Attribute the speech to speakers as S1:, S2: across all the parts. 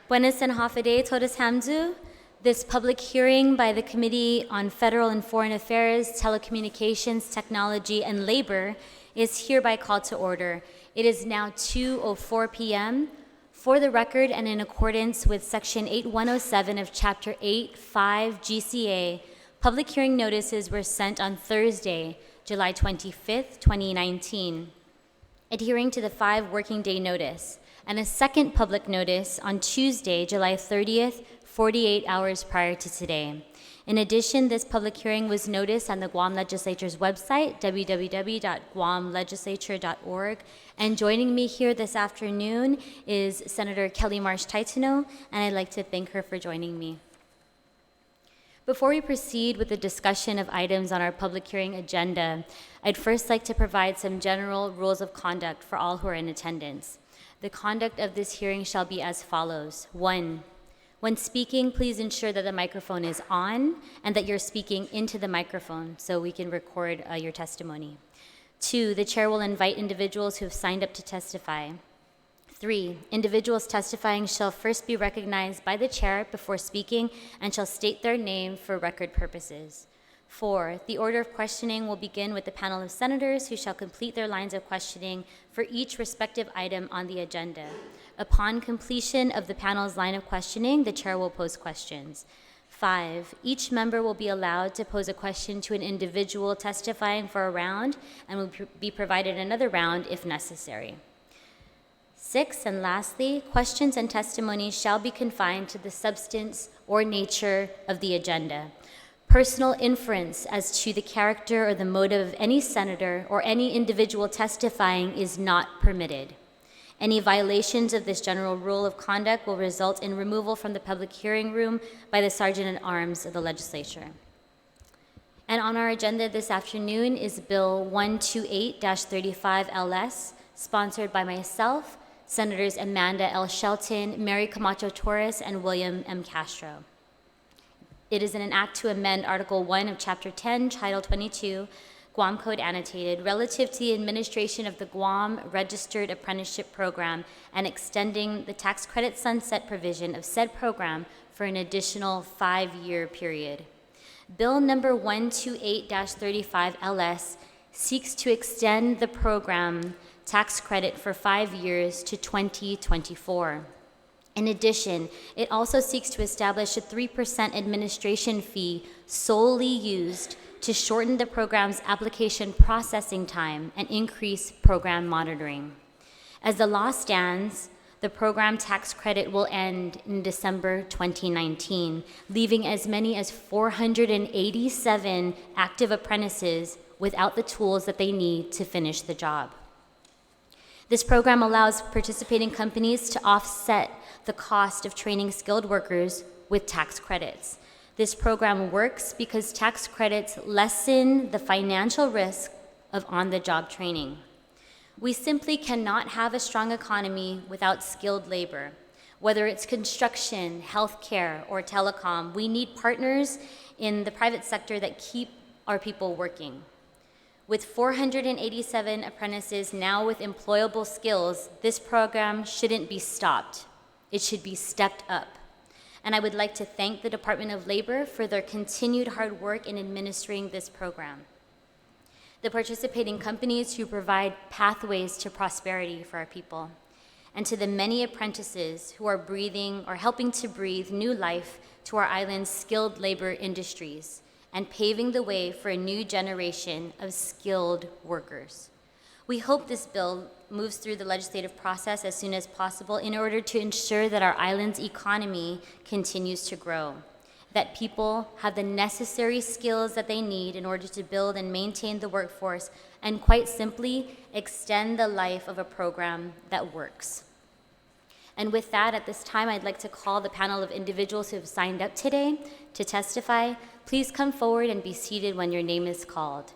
S1: Buenas and Hafide Todas Hamzu. This public hearing by the Committee on Federal and Foreign Affairs, Telecommunications, Technology, and Labor is hereby called to order. It is now 2:04 p.m. For the record and in accordance with Section 8107 of Chapter 8.5 GCA, public hearing notices were sent on Thursday, July 25th, 2019, adhering to the 5 working day notice, and a second public notice on Tuesday, July 30th, 48 hours prior to today. In addition, this public hearing was noticed on the Guam Legislature's website, www.guamlegislature.org. And joining me here this afternoon is Senator Kelly Marsh Taitano, and I'd like to thank her for joining me. Before we proceed with the discussion of items on our public hearing agenda, I'd first like to provide some general rules of conduct for all who are in attendance. The conduct of this hearing shall be as follows. 1, when speaking, please ensure that the microphone is on and that you're speaking into the microphone so we can record your testimony. 2, the chair will invite individuals who have signed up to testify. 3, individuals testifying shall first be recognized by the chair before speaking and shall state their name for record purposes. 4, the order of questioning will begin with the panel of senators who shall complete their lines of questioning for each respective item on the agenda. Upon completion of the panel's line of questioning, the chair will pose questions. 5, each member will be allowed to pose a question to an individual testifying for a round and will be provided another round if necessary. 6, and lastly, questions and testimony shall be confined to the substance or nature of the agenda. Personal inference as to the character or the motive of any senator or any individual testifying is not permitted. Any violations of this general rule of conduct will result in removal from the public hearing room by the Sergeant-at-Arms of the Legislature. And on our agenda this afternoon is Bill 128-35 LS, sponsored by myself, Senators Amanda L. Shelton, Mary Camacho Torres, and William M. Castro. It is an act to amend Article 1 of Chapter 10, Title 22, Guam Code Annotated, relative to the administration of the Guam Registered Apprenticeship Program and extending the tax credit sunset provision of said program for an additional 5-year period. Bill number 128-35 LS seeks to extend the program tax credit for 5 years to 2024. In addition, it also seeks to establish a 3% administration fee solely used to shorten the program's application processing time and increase program monitoring. As the law stands, the program tax credit will end in December 2019, leaving as many as 487 active apprentices without the tools that they need to finish the job. This program allows participating companies to offset the cost of training skilled workers with tax credits. This program works because tax credits lessen the financial risk of on-the-job training. We simply cannot have a strong economy without skilled labor. Whether it's construction, healthcare, or telecom, we need partners in the private sector that keep our people working. With 487 apprentices now with employable skills, this program shouldn't be stopped. It should be stepped up. And I would like to thank the Department of Labor for their continued hard work in administering this program. The participating companies who provide pathways to prosperity for our people, and to the many apprentices who are breathing or helping to breathe new life to our island's skilled labor industries and paving the way for a new generation of skilled workers. We hope this bill moves through the legislative process as soon as possible in order to ensure that our island's economy continues to grow, that people have the necessary skills that they need in order to build and maintain the workforce, and quite simply, extend the life of a program that works. And with that, at this time, I'd like to call the panel of individuals who have signed up today to testify. Please come forward and be seated when your name is called.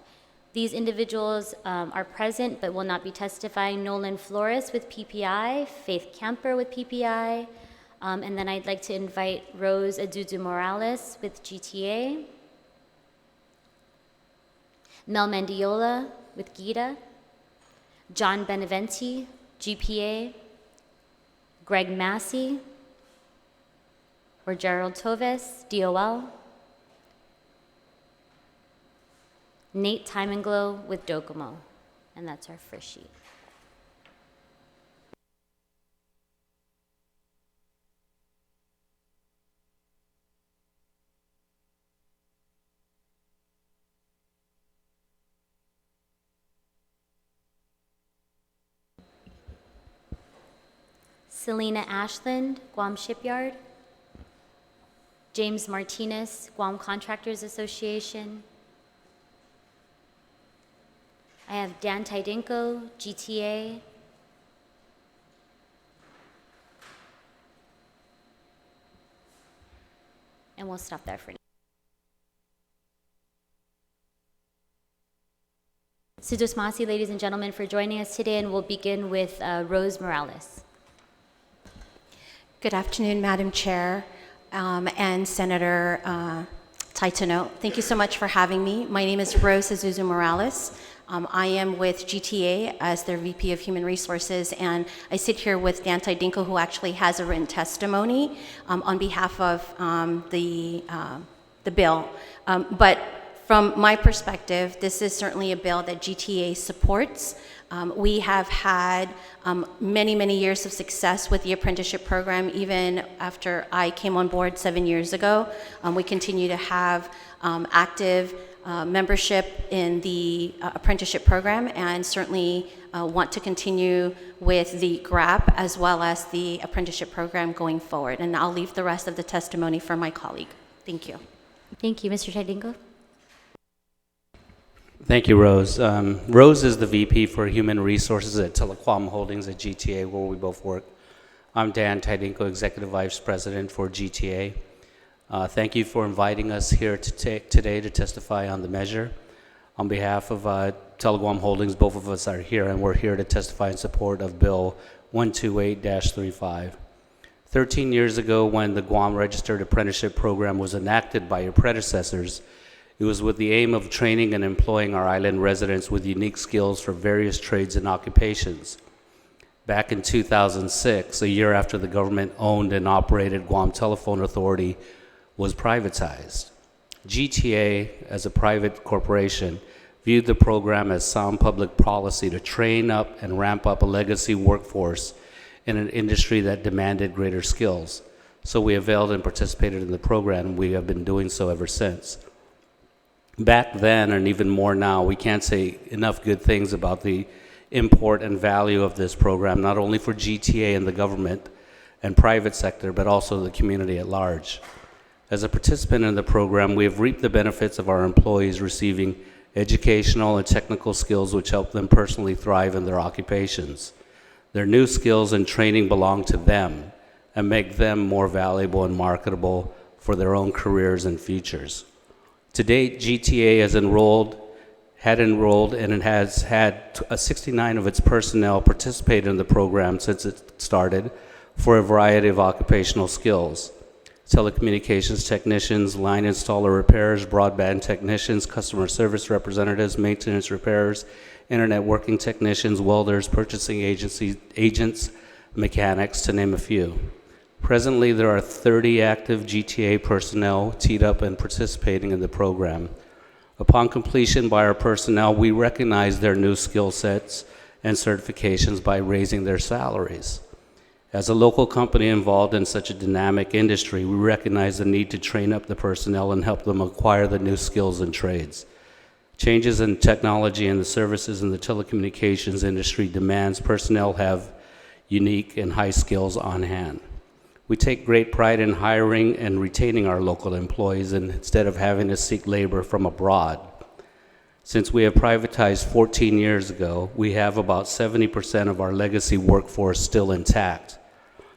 S1: These individuals are present but will not be testifying. Nolan Flores with PPI, Faith Camper with PPI, and then I'd like to invite Rose Adudu Morales with GTA, Mel Mandiola with GITA, John Beneventi, GPA, Greg Massey, or Gerald Toves, DOL. Nate Timenglow with Docomo, and that's our first sheet. Selena Ashland, Guam Shipyard. James Martinez, Guam Contractors Association. I have Dan Tidinko, GTA. And we'll stop there for now. Sudus Masi, ladies and gentlemen, for joining us today, and we'll begin with Rose Morales.
S2: Good afternoon, Madam Chair and Senator Taitano. Thank you so much for having me. My name is Rose Azuzu Morales. I am with GTA as their VP of Human Resources, and I sit here with Dan Tidinko, who actually has a written testimony on behalf of the bill. But from my perspective, this is certainly a bill that GTA supports. We have had many, many years of success with the apprenticeship program. Even after I came on board 7 years ago, we continue to have active membership in the apprenticeship program, and certainly want to continue with the GRAP as well as the apprenticeship program going forward. And I'll leave the rest of the testimony for my colleague. Thank you.
S1: Thank you, Mr. Tidinko.
S3: Thank you, Rose. Rose is the VP for Human Resources at Telequam Holdings at GTA, where we both work. I'm Dan Tidinko, Executive Vice President for GTA. Thank you for inviting us here today to testify on the measure. On behalf of Telequam Holdings, both of us are here, and we're here to testify in support of Bill 128-35. 13 years ago, when the Guam Registered Apprenticeship Program was enacted by your predecessors, it was with the aim of training and employing our island residents with unique skills for various trades and occupations. Back in 2006, a year after the government-owned and operated Guam Telephone Authority was privatized, GTA, as a private corporation, viewed the program as sound public policy to train up and ramp up a legacy workforce in an industry that demanded greater skills. So we availed and participated in the program, and we have been doing so ever since. Back then, and even more now, we can't say enough good things about the import and value of this program, not only for GTA and the government and private sector, but also the community at large. As a participant in the program, we have reaped the benefits of our employees receiving educational and technical skills which help them personally thrive in their occupations. Their new skills and training belong to them and make them more valuable and marketable for their own careers and futures. To date, GTA had enrolled and it has had 69 of its personnel participate in the program since it started for a variety of occupational skills. Telecommunications technicians, line installer repairers, broadband technicians, customer service representatives, maintenance repairers, internet working technicians, welders, purchasing agents, mechanics, to name a few. Presently, there are 30 active GTA personnel teed up and participating in the program. Upon completion by our personnel, we recognize their new skill sets and certifications by raising their salaries. As a local company involved in such a dynamic industry, we recognize the need to train up the personnel and help them acquire the new skills and trades. Changes in technology and the services in the telecommunications industry demands personnel have unique and high skills on hand. We take great pride in hiring and retaining our local employees instead of having to seek labor from abroad. Since we have privatized 14 years ago, we have about 70% of our legacy workforce still intact.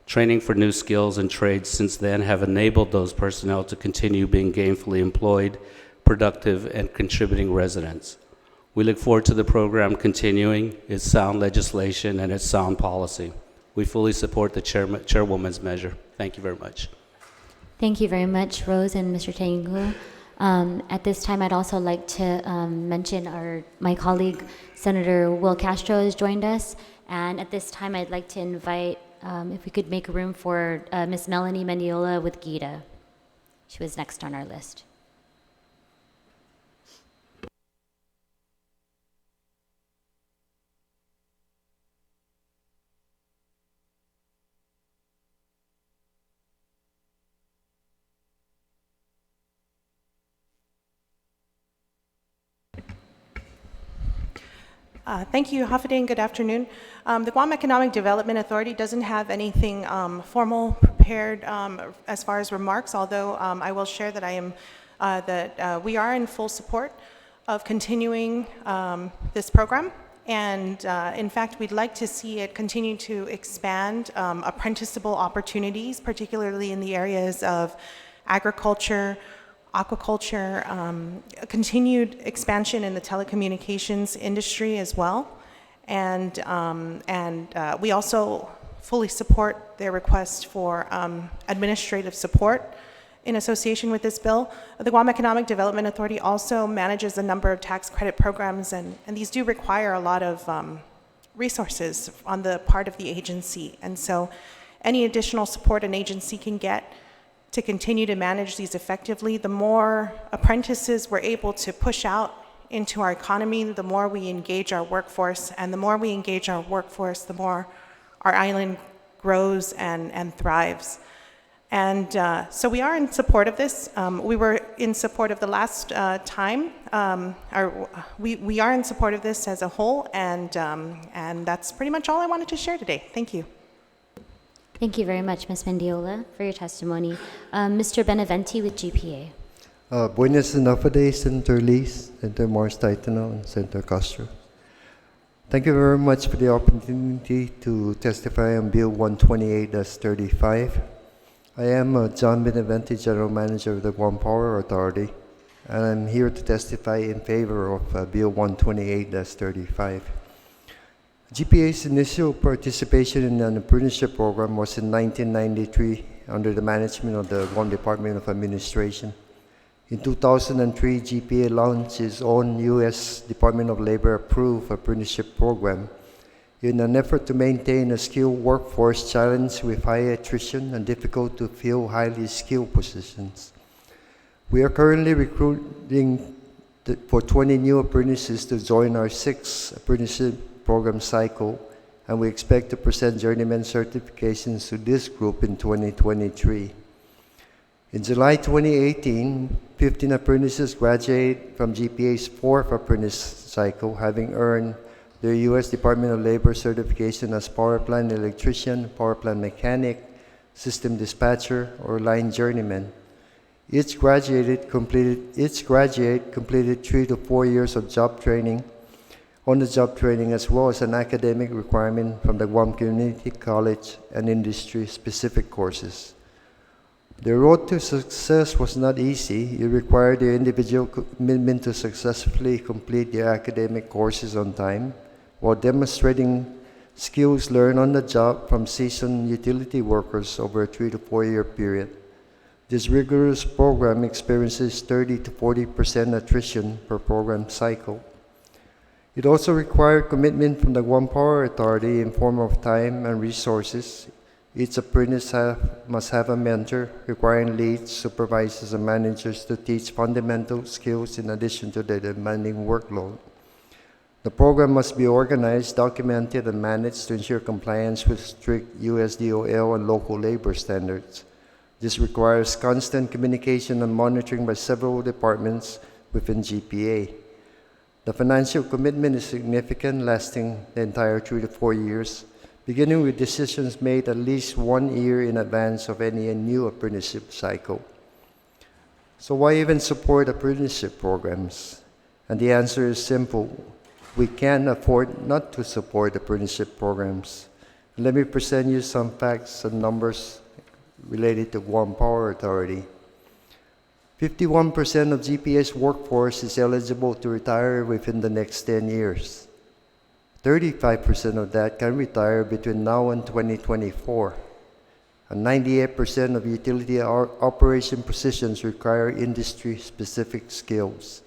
S3: Training for new skills and trades since then have enabled those personnel to continue being gainfully employed, productive, and contributing residents. We look forward to the program continuing its sound legislation and its sound policy. We fully support the chairwoman's measure. Thank you very much.
S1: Thank you very much, Rose and Mr. Tengu. At this time, I'd also like to mention my colleague, Senator Will Castro, has joined us. And at this time, I'd like to invite if we could make room for Miss Melanie Mendiola with Gita. She was next on our list.
S4: Thank you, Hafide, and good afternoon. The Guam Economic Development Authority doesn't have anything formal prepared as far as remarks, although I will share that we are in full support of continuing this program. And in fact, we'd like to see it continue to expand apprenticeable opportunities, particularly in the areas of agriculture, aquaculture, continued expansion in the telecommunications industry as well. And we also fully support their request for administrative support in association with this bill. The Guam Economic Development Authority also manages a number of tax credit programs, and these do require a lot of resources on the part of the agency. And so any additional support an agency can get to continue to manage these effectively, the more apprentices we're able to push out into our economy, the more we engage our workforce, and the more we engage our workforce, the more our island grows and thrives. And so we are in support of this. We were in support of the last time. We are in support of this as a whole, and that's pretty much all I wanted to share today. Thank you.
S1: Thank you very much, Ms. Mendiola, for your testimony. Mr. Beneventi with GPA.
S5: Buenas noches, Senator Lees, Senator Morris Taitano, and Senator Castro. Thank you very much for the opportunity to testify on Bill 128-35. I am John Beneventi, General Manager of the Guam Power Authority, and I'm here to testify in favor of Bill 128-35. GPA's initial participation in an apprenticeship program was in 1993 under the management of the Guam Department of Administration. In 2003, GPA launched its own U.S. Department of Labor-approved apprenticeship program in an effort to maintain a skilled workforce challenged with high attrition and difficult to fill highly skilled positions. We are currently recruiting for 20 new apprentices to join our 6th apprenticeship program cycle, and we expect to present journeyman certifications to this group in 2023. In July 2018, 15 apprentices graduated from GPA's 4th apprentice cycle, having earned their U.S. Department of Labor certification as power plant electrician, power plant mechanic, system dispatcher, or line journeyman. Each graduate completed 3 to 4 years of job training, on-the-job training, as well as an academic requirement from the Guam Community College and industry-specific courses. The road to success was not easy. It required their individual commitment to successfully complete their academic courses on time, while demonstrating skills learned on the job from seasoned utility workers over a 3 to 4 year period. This rigorous program experiences 30 to 40% attrition per program cycle. It also required commitment from the Guam Power Authority in form of time and resources. Each apprentice must have a mentor, requiring leads, supervisors, and managers to teach fundamental skills in addition to the demanding workload. The program must be organized, documented, and managed to ensure compliance with strict USDOL and local labor standards. This requires constant communication and monitoring by several departments within GPA. The financial commitment is significant, lasting the entire 3 to 4 years, beginning with decisions made at least 1 year in advance of any new apprenticeship cycle. So why even support apprenticeship programs? And the answer is simple. We can't afford not to support apprenticeship programs. Let me present you some facts and numbers related to Guam Power Authority. 51% of GPA's workforce is eligible to retire within the next 10 years. 35% of that can retire between now and 2024. And 98% of utility operation positions require industry-specific skills.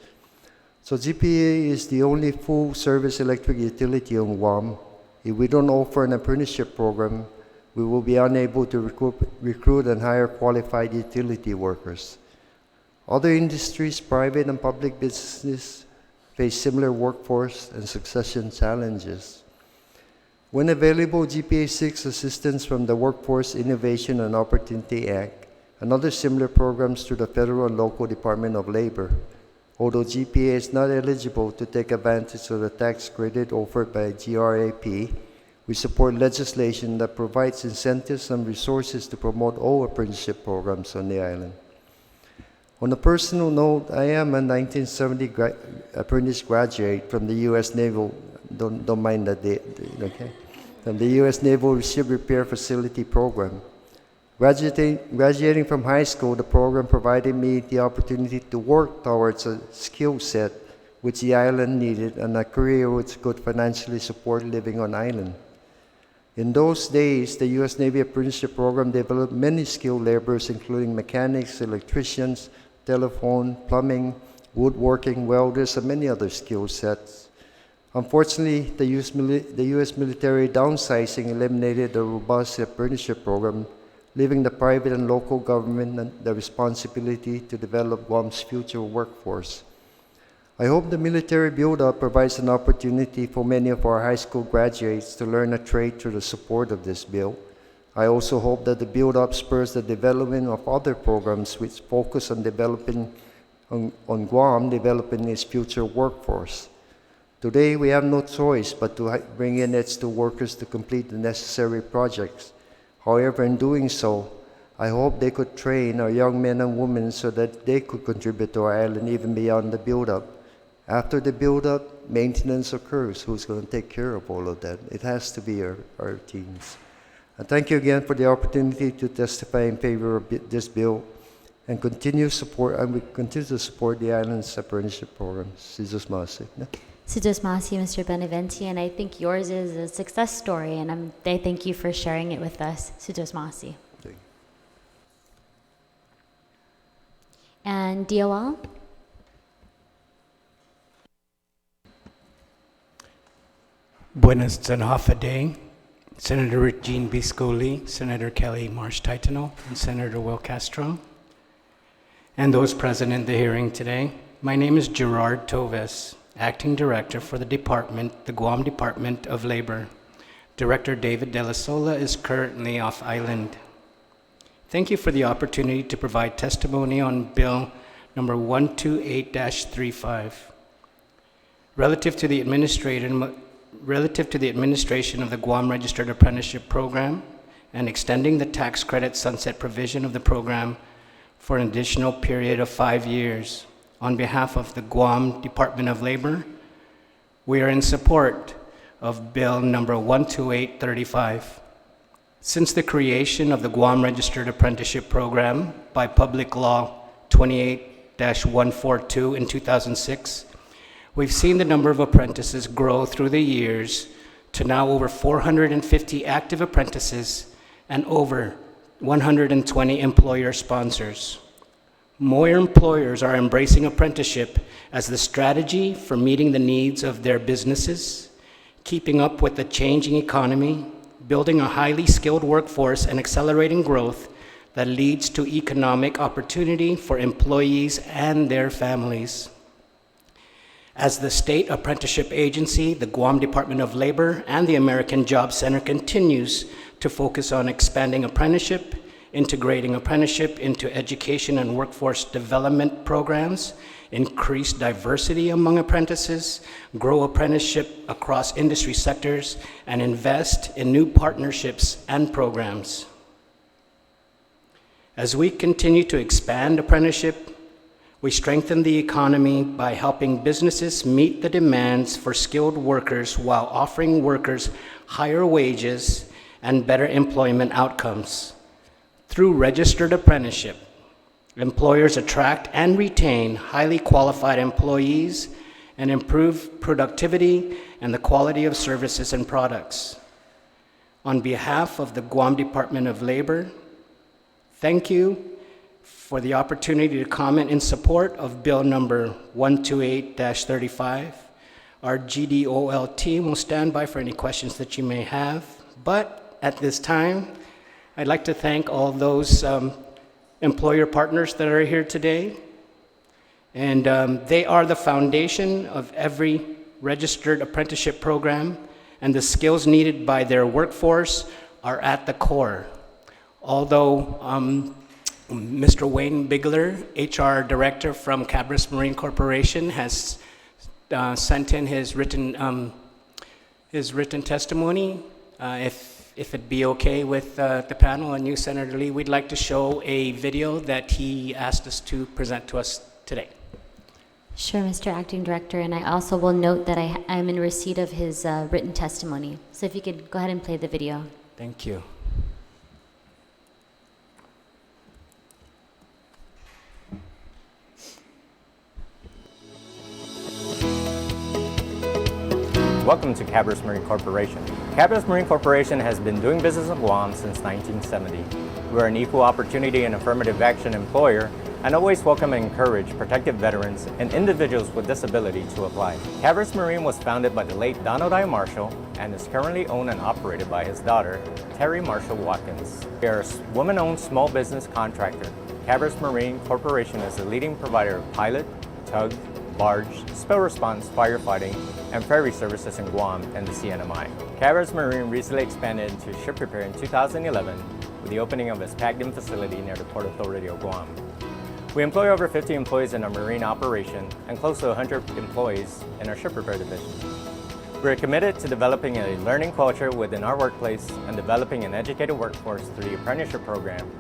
S5: So GPA is the only full-service electric utility on Guam. If we don't offer an apprenticeship program, we will be unable to recruit and hire qualified utility workers. Other industries, private and public businesses, face similar workforce and succession challenges. When available, GPA seeks assistance from the Workforce Innovation and Opportunity Act and other similar programs through the Federal and Local Department of Labor. Although GPA is not eligible to take advantage of the tax credit offered by GRAP, we support legislation that provides incentives and resources to promote all apprenticeship programs on the island. On a personal note, I am a 1970 apprentice graduate from the U.S. Naval, don't mind that date, okay? From the U.S. Naval Ship Repair Facility Program. Graduating from high school, the program provided me the opportunity to work towards a skill set which the island needed and a career which could financially support living on island. In those days, the U.S. Navy Apprenticeship Program developed many skilled laborers, including mechanics, electricians, telephone, plumbing, woodworking, welders, and many other skill sets. Unfortunately, the U.S. military downsizing eliminated the robust apprenticeship program, leaving the private and local government the responsibility to develop Guam's future workforce. I hope the military build-up provides an opportunity for many of our high school graduates to learn a trade through the support of this bill. I also hope that the build-up spurs the development of other programs which focus on on Guam developing its future workforce. Today, we have no choice but to bring in its workers to complete the necessary projects. However, in doing so, I hope they could train our young men and women so that they could contribute to our island even beyond the build-up. After the build-up, maintenance occurs. Who's going to take care of all of that? It has to be our teams. And thank you again for the opportunity to testify in favor of this bill and we continue to support the island's apprenticeship programs. Sizus Masi.
S1: Sizus Masi, Mr. Beneventi, and I think yours is a success story, and I thank you for sharing it with us. Sizus Masi. And DOL?
S6: Buenas Zanafa Day, Senator Régine Biscoe, Senator Kelly Marsh Titano, and Senator Will Castro, and those present in the hearing today. My name is Gerard Toves, Acting Director for the Guam Department of Labor. Director David De La Sola is currently off island. Thank you for the opportunity to provide testimony on Bill number 128-35. Relative to the administration of the Guam Registered Apprenticeship Program and extending the tax credit sunset provision of the program for an additional period of 5 years. On behalf of the Guam Department of Labor, we are in support of Bill number 128-35. Since the creation of the Guam Registered Apprenticeship Program by Public Law 28-142 in 2006, we've seen the number of apprentices grow through the years to now over 450 active apprentices and over 120 employer sponsors. More employers are embracing apprenticeship as the strategy for meeting the needs of their businesses, keeping up with the changing economy, building a highly skilled workforce, and accelerating growth that leads to economic opportunity for employees and their families. As the state apprenticeship agency, the Guam Department of Labor and the American Job Center continues to focus on expanding apprenticeship, integrating apprenticeship into education and workforce development programs, increase diversity among apprentices, grow apprenticeship across industry sectors, and invest in new partnerships and programs. As we continue to expand apprenticeship, we strengthen the economy by helping businesses meet the demands for skilled workers while offering workers higher wages and better employment outcomes. Through registered apprenticeship, employers attract and retain highly qualified employees and improve productivity and the quality of services and products. On behalf of the Guam Department of Labor, thank you for the opportunity to comment in support of Bill number 128-35. Our GDOL team will stand by for any questions that you may have, but at this time, I'd like to thank all those employer partners that are here today. And they are the foundation of every registered apprenticeship program, and the skills needed by their workforce are at the core. Although Mr. Wayne Bigler, HR Director from Cabras Marine Corporation, has sent in his written testimony, if it'd be okay with the panel and you, Senator Lee, we'd like to show a video that he asked us to present to us today.
S1: Sure, Mr. Acting Director, and I also will note that I'm in receipt of his written testimony. So if you could go ahead and play the video.
S6: Thank you.
S7: Welcome to Cabras Marine Corporation. Cabras Marine Corporation has been doing business in Guam since 1970. We are an equal opportunity and affirmative action employer and always welcome and encourage protected veterans and individuals with disability to apply. Cabras Marine was founded by the late Donald I. Marshall and is currently owned and operated by his daughter, Terry Marshall Watkins. We are a woman-owned small business contractor. Cabras Marine Corporation is a leading provider of pilot, tug, barge, spill response, firefighting, and ferry services in Guam and the CNMI. Cabras Marine recently expanded into ship repair in 2011 with the opening of its packed-in facility near the Port Authority of Guam. We employ over 50 employees in our marine operation and close to 100 employees in our ship repair division. We are committed to developing a learning culture within our workplace and developing an educated workforce through the apprenticeship program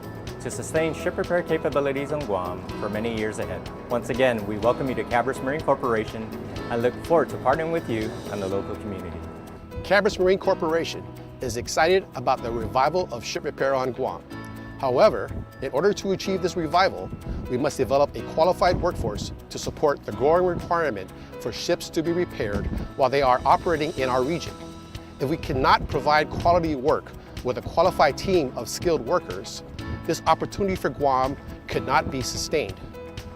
S7: to sustain ship repair capabilities on Guam for many years ahead. Once again, we welcome you to Cabras Marine Corporation and look forward to partnering with you and the local community.
S8: Cabras Marine Corporation is excited about the revival of ship repair on Guam. However, in order to achieve this revival, we must develop a qualified workforce to support the growing requirement for ships to be repaired while they are operating in our region. If we cannot provide quality work with a qualified team of skilled workers, this opportunity for Guam could not be sustained.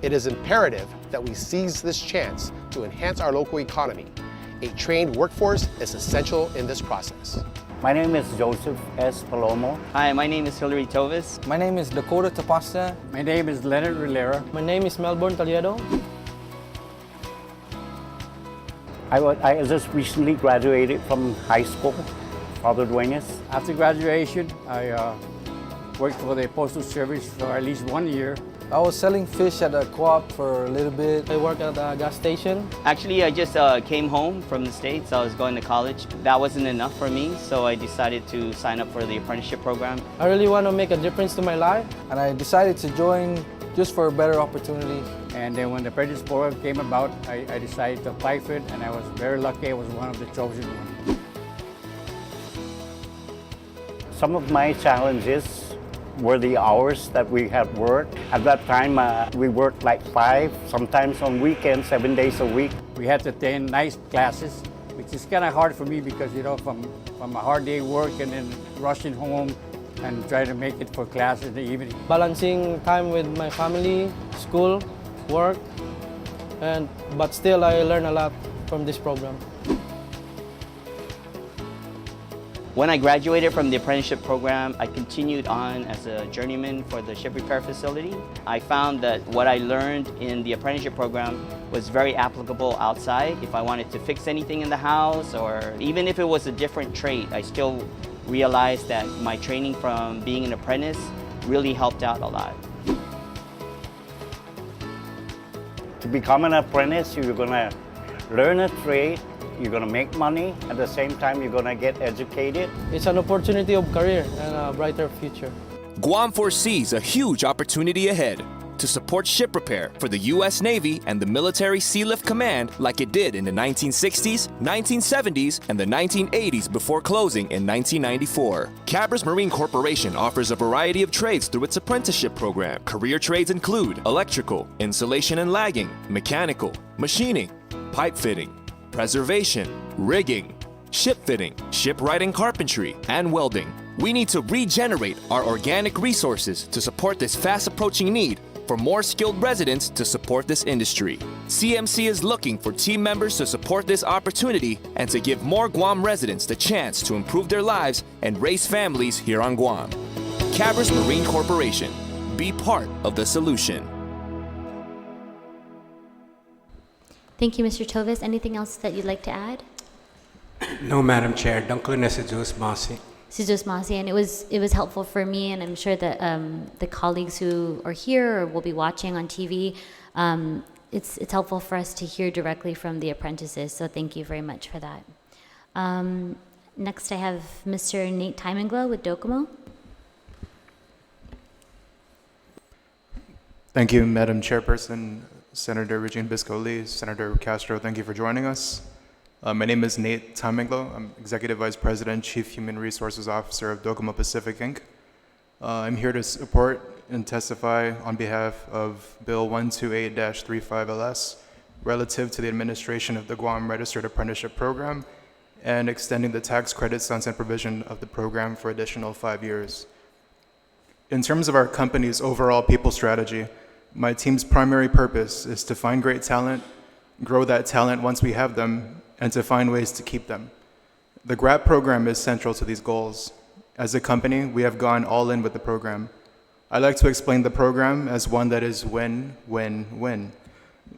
S8: It is imperative that we seize this chance to enhance our local economy. A trained workforce is essential in this process.
S9: My name is Joseph S. Palomo.
S10: Hi, my name is Hilary Tovis.
S11: My name is Dakota Tapasta.
S12: My name is Leonard Rillera.
S13: My name is Melbourne Taliedo.
S9: I just recently graduated from high school, Father Duenas.
S12: After graduation, I worked for the Postal Service for at least 1 year.
S11: I was selling fish at a co-op for a little bit.
S13: I work at a gas station.
S10: Actually, I just came home from the States. I was going to college. That wasn't enough for me, so I decided to sign up for the apprenticeship program.
S13: I really want to make a difference to my life.
S11: And I decided to join just for a better opportunity.
S12: And then when the apprentice program came about, I decided to apply for it, and I was very lucky. I was one of the chosen ones.
S9: Some of my challenges were the hours that we had worked. At that time, we worked like 5, sometimes on weekends, 7 days a week.
S12: We had to attend nice classes, which is kind of hard for me because, you know, from a hard day work and then rushing home and trying to make it for class in the evening.
S13: Balancing time with my family, school, work, but still I learn a lot from this program.
S10: When I graduated from the apprenticeship program, I continued on as a journeyman for the ship repair facility. I found that what I learned in the apprenticeship program was very applicable outside. If I wanted to fix anything in the house, or even if it was a different trade, I still realized that my training from being an apprentice really helped out a lot.
S9: To become an apprentice, you're gonna learn a trade, you're gonna make money, at the same time you're gonna get educated.
S13: It's an opportunity of career and a brighter future.
S14: Guam foresees a huge opportunity ahead to support ship repair for the U.S. Navy and the Military Sealift Command like it did in the 1960s, 1970s, and the 1980s before closing in 1994. Cabras Marine Corporation offers a variety of trades through its apprenticeship program. Career trades include electrical, insulation and lagging, mechanical, machining, pipe fitting, preservation, rigging, ship fitting, shipwright and carpentry, and welding. We need to regenerate our organic resources to support this fast-approaching need for more skilled residents to support this industry. CMC is looking for team members to support this opportunity and to give more Guam residents the chance to improve their lives and raise families here on Guam. Cabras Marine Corporation. Be part of the solution.
S1: Thank you, Mr. Tovis. Anything else that you'd like to add?
S6: No, Madam Chair. Dungko na si Diyos Masi.
S1: Sijos Masi, and it was helpful for me, and I'm sure that the colleagues who are here or will be watching on TV, it's helpful for us to hear directly from the apprentices. So thank you very much for that. Next, I have Mr. Nate Timenglow with Docomo.
S15: Thank you, Madam Chairperson, Senator Régine Biscoe, Senator Castro. Thank you for joining us. My name is Nate Timenglow. I'm Executive Vice President, Chief Human Resources Officer of Docomo Pacific, Inc. I'm here to support and testify on behalf of Bill 128-35LS relative to the administration of the Guam Registered Apprenticeship Program and extending the tax credit sunset provision of the program for additional 5 years. In terms of our company's overall people strategy, my team's primary purpose is to find great talent, grow that talent once we have them, and to find ways to keep them. The GRAP program is central to these goals. As a company, we have gone all in with the program. I like to explain the program as one that is win, win, win.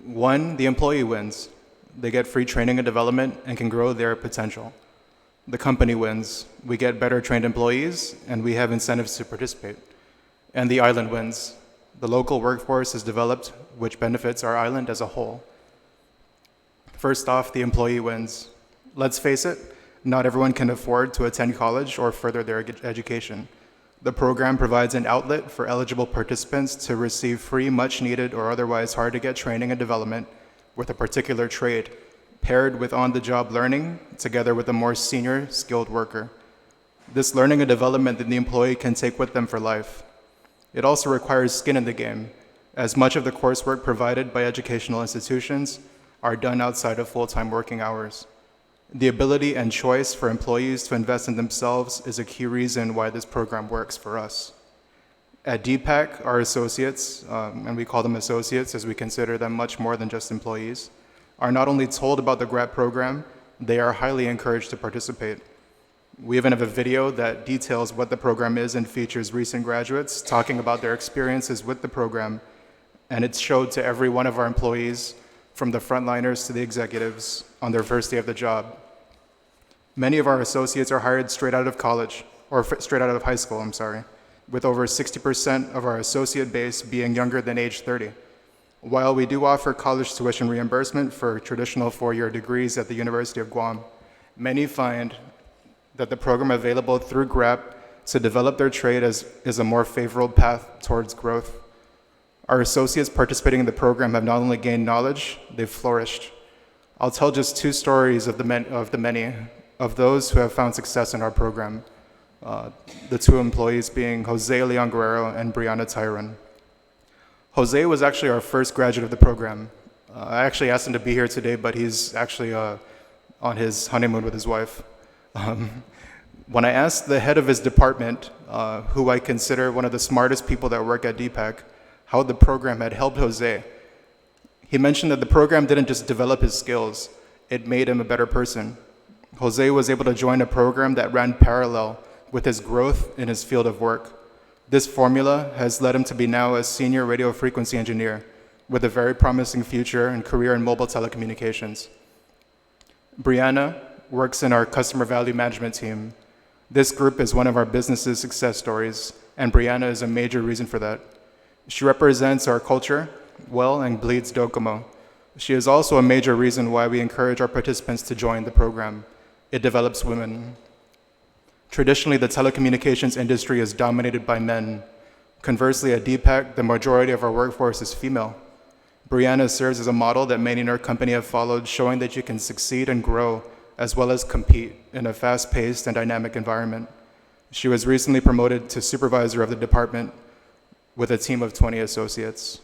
S15: One, the employee wins. They get free training and development and can grow their potential. The company wins. We get better trained employees and we have incentives to participate. And the island wins. The local workforce is developed, which benefits our island as a whole. First off, the employee wins. Let's face it, not everyone can afford to attend college or further their education. The program provides an outlet for eligible participants to receive free, much-needed, or otherwise hard-to-get training and development with a particular trade, paired with on-the-job learning, together with a more senior, skilled worker. This learning and development that the employee can take with them for life. It also requires skin in the game, as much of the coursework provided by educational institutions are done outside of full-time working hours. The ability and choice for employees to invest in themselves is a key reason why this program works for us. At DPAC, our associates, and we call them associates as we consider them much more than just employees, are not only told about the GRAP program, they are highly encouraged to participate. We even have a video that details what the program is and features recent graduates talking about their experiences with the program, and it's showed to every one of our employees, from the frontliners to the executives, on their first day of the job. Many of our associates are hired straight out of college, or straight out of high school, with over 60% of our associate base being younger than age 30. While we do offer college tuition reimbursement for traditional four-year degrees at the University of Guam, many find that the program available through GRAP to develop their trade is a more favorable path towards growth. Our associates participating in the program have not only gained knowledge, they've flourished. I'll tell just two stories of the many of those who have found success in our program. The two employees being Jose Leon Guerrero and Brianna Tyron. Jose was actually our first graduate of the program. I actually asked him to be here today, but he's actually on his honeymoon with his wife. When I asked the head of his department, who I consider one of the smartest people that work at DPAC, how the program had helped Jose, he mentioned that the program didn't just develop his skills, it made him a better person. Jose was able to join a program that ran parallel with his growth in his field of work. This formula has led him to be now a senior radio frequency engineer with a very promising future and career in mobile telecommunications. Brianna works in our customer value management team. This group is one of our business's success stories, and Brianna is a major reason for that. She represents our culture well and bleeds Docomo. She is also a major reason why we encourage our participants to join the program. It develops women. Traditionally, the telecommunications industry is dominated by men. Conversely, at DPAC, the majority of our workforce is female. Brianna serves as a model that many in our company have followed, showing that you can succeed and grow as well as compete in a fast-paced and dynamic environment. She was recently promoted to supervisor of the department with a team of 20 associates.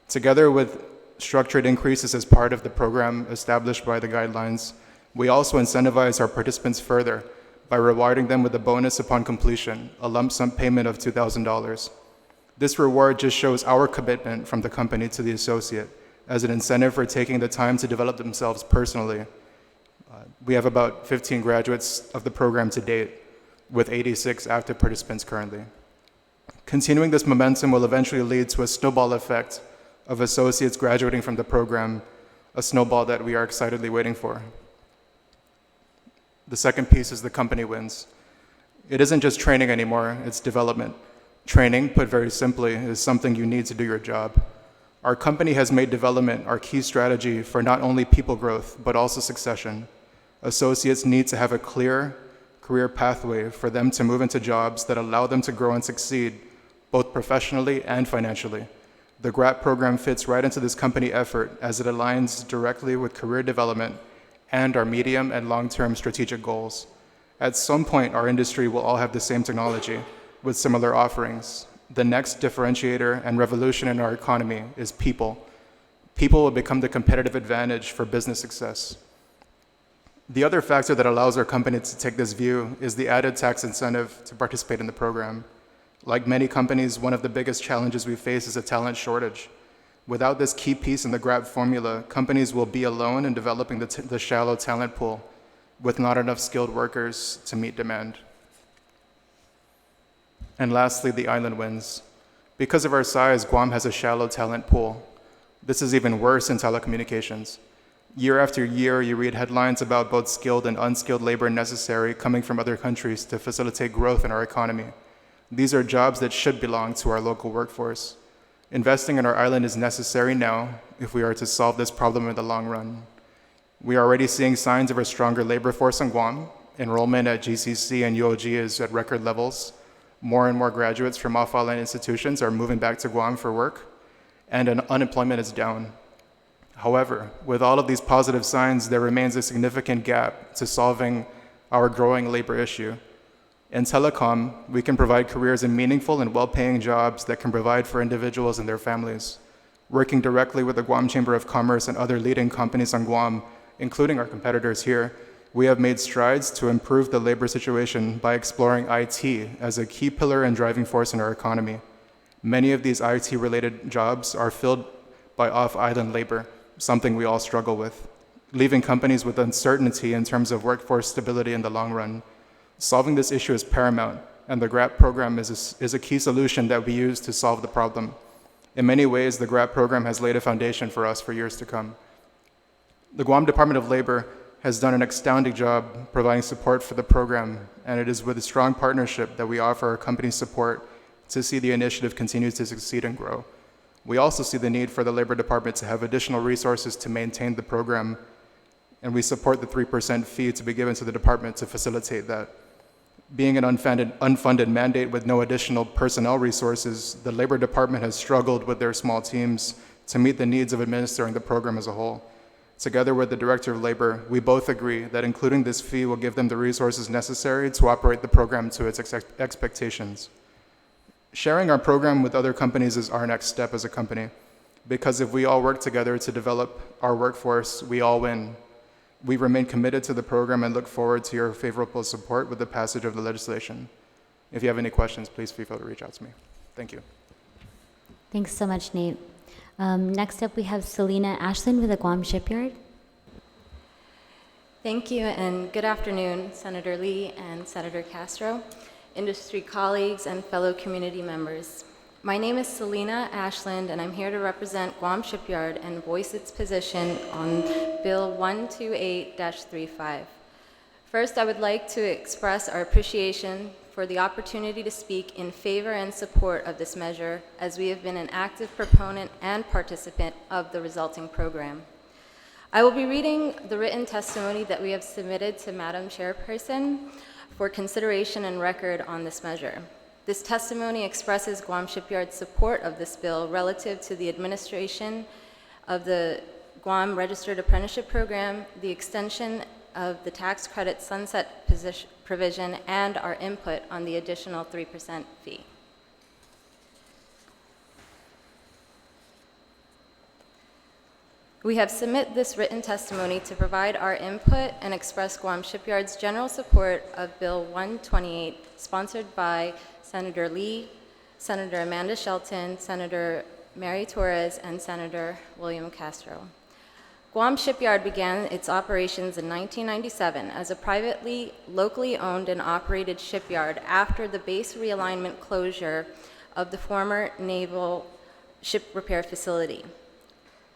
S15: Together with structured increases as part of the program established by the guidelines, we also incentivize our participants further by rewarding them with a bonus upon completion, a lump sum payment of $2,000. This reward just shows our commitment from the company to the associate as an incentive for taking the time to develop themselves personally. We have about 15 graduates of the program to date. with 86 active participants currently. Continuing this momentum will eventually lead to a snowball effect of associates graduating from the program, a snowball that we are excitedly waiting for. The second piece is the company wins. It isn't just training anymore, it's development. Training, put very simply, is something you need to do your job. Our company has made development our key strategy for not only people growth, but also succession. Associates need to have a clear career pathway for them to move into jobs that allow them to grow and succeed, both professionally and financially. The GRAP program fits right into this company effort as it aligns directly with career development and our medium and long-term strategic goals. At some point, our industry will all have the same technology with similar offerings. The next differentiator and revolution in our economy is people. People will become the competitive advantage for business success. The other factor that allows our company to take this view is the added tax incentive to participate in the program. Like many companies, one of the biggest challenges we face is a talent shortage. Without this key piece in the GRAP formula, companies will be alone in developing the shallow talent pool with not enough skilled workers to meet demand. And lastly, the island wins. Because of our size, Guam has a shallow talent pool. This is even worse in telecommunications. Year after year, you read headlines about both skilled and unskilled labor necessary coming from other countries to facilitate growth in our economy. These are jobs that should belong to our local workforce. Investing in our island is necessary now if we are to solve this problem in the long run. We are already seeing signs of a stronger labor force in Guam. Enrollment at GCC and UOG is at record levels. More and more graduates from off-island institutions are moving back to Guam for work, and unemployment is down. However, with all of these positive signs, there remains a significant gap to solving our growing labor issue. In telecom, we can provide careers in meaningful and well-paying jobs that can provide for individuals and their families. Working directly with the Guam Chamber of Commerce and other leading companies on Guam, including our competitors here, we have made strides to improve the labor situation by exploring IT as a key pillar and driving force in our economy. Many of these IT-related jobs are filled by off-island labor, something we all struggle with, leaving companies with uncertainty in terms of workforce stability in the long run. Solving this issue is paramount, and the GRAP program is a key solution that we use to solve the problem. In many ways, the GRAP program has laid a foundation for us for years to come. The Guam Department of Labor has done an astounding job providing support for the program, and it is with a strong partnership that we offer our company support to see the initiative continue to succeed and grow. We also see the need for the Labor Department to have additional resources to maintain the program, and we support the 3% fee to be given to the department to facilitate that. Being an unfunded mandate with no additional personnel resources, the Labor Department has struggled with their small teams to meet the needs of administering the program as a whole. Together with the Director of Labor, we both agree that including this fee will give them the resources necessary to operate the program to its expectations. Sharing our program with other companies is our next step as a company, because if we all work together to develop our workforce, we all win. We remain committed to the program and look forward to your favorable support with the passage of the legislation. If you have any questions, please feel free to reach out to me. Thank you.
S1: Thanks so much, Nate. Next up, we have Selena Ashland with the Guam Shipyard.
S16: Thank you, and good afternoon, Senator Lee and Senator Castro, industry colleagues, and fellow community members. My name is Selena Ashland, and I'm here to represent Guam Shipyard and voice its position on Bill 128-35. First, I would like to express our appreciation for the opportunity to speak in favor and support of this measure, as we have been an active proponent and participant of the resulting program. I will be reading the written testimony that we have submitted to Madam Chairperson for consideration and record on this measure. This testimony expresses Guam Shipyard's support of this bill relative to the administration of the Guam Registered Apprenticeship Program, the extension of the tax credit sunset provision, and our input on the additional 3% fee. We have submitted this written testimony to provide our input and express Guam Shipyard's general support of Bill 128, sponsored by Senator Lee, Senator Amanda Shelton, Senator Mary Torres, and Senator William Castro. Guam Shipyard began its operations in 1997 as a privately, locally owned and operated shipyard after the base realignment closure of the former naval ship repair facility.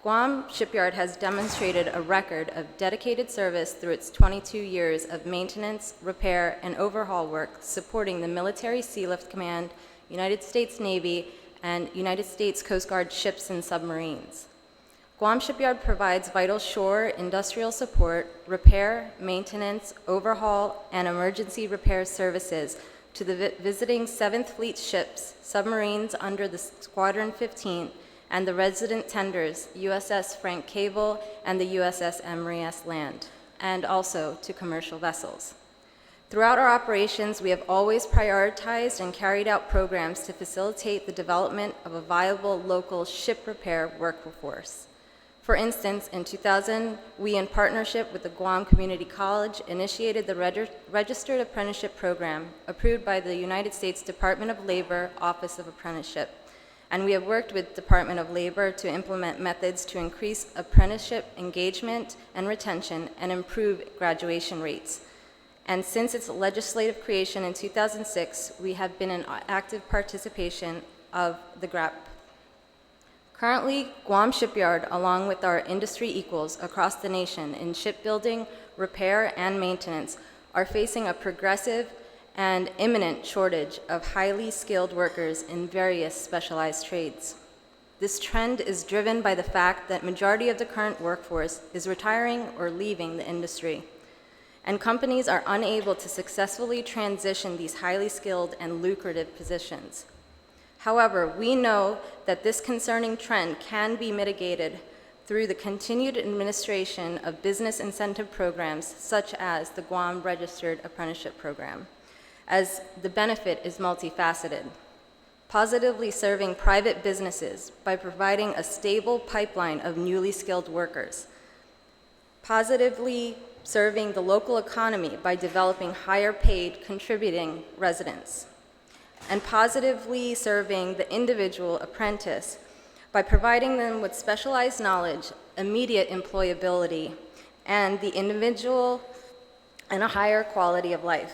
S16: Guam Shipyard has demonstrated a record of dedicated service through its 22 years of maintenance, repair, and overhaul work supporting the Military Sealift Command, United States Navy, and United States Coast Guard ships and submarines. Guam Shipyard provides vital shore, industrial support, repair, maintenance, overhaul, and emergency repair services to the visiting 7th Fleet ships, submarines under the Squadron 15, and the resident tenders USS Frank Cable and the USS Emory S. Land, and also to commercial vessels. Throughout our operations, we have always prioritized and carried out programs to facilitate the development of a viable local ship repair workforce. For instance, in 2000, we, in partnership with the Guam Community College, initiated the Registered Apprenticeship Program approved by the United States Department of Labor Office of Apprenticeship. And we have worked with Department of Labor to implement methods to increase apprenticeship engagement and retention and improve graduation rates. And since its legislative creation in 2006, we have been in active participation of the GRAP. Currently, Guam Shipyard, along with our industry equals across the nation in shipbuilding, repair, and maintenance, are facing a progressive and imminent shortage of highly skilled workers in various specialized trades. This trend is driven by the fact that majority of the current workforce is retiring or leaving the industry, and companies are unable to successfully transition these highly skilled and lucrative positions. However, we know that this concerning trend can be mitigated through the continued administration of business incentive programs such as the Guam Registered Apprenticeship Program, as the benefit is multifaceted. Positively serving private businesses by providing a stable pipeline of newly skilled workers. Positively serving the local economy by developing higher paid contributing residents. And positively serving the individual apprentice by providing them with specialized knowledge, immediate employability, and the individual and a higher quality of life.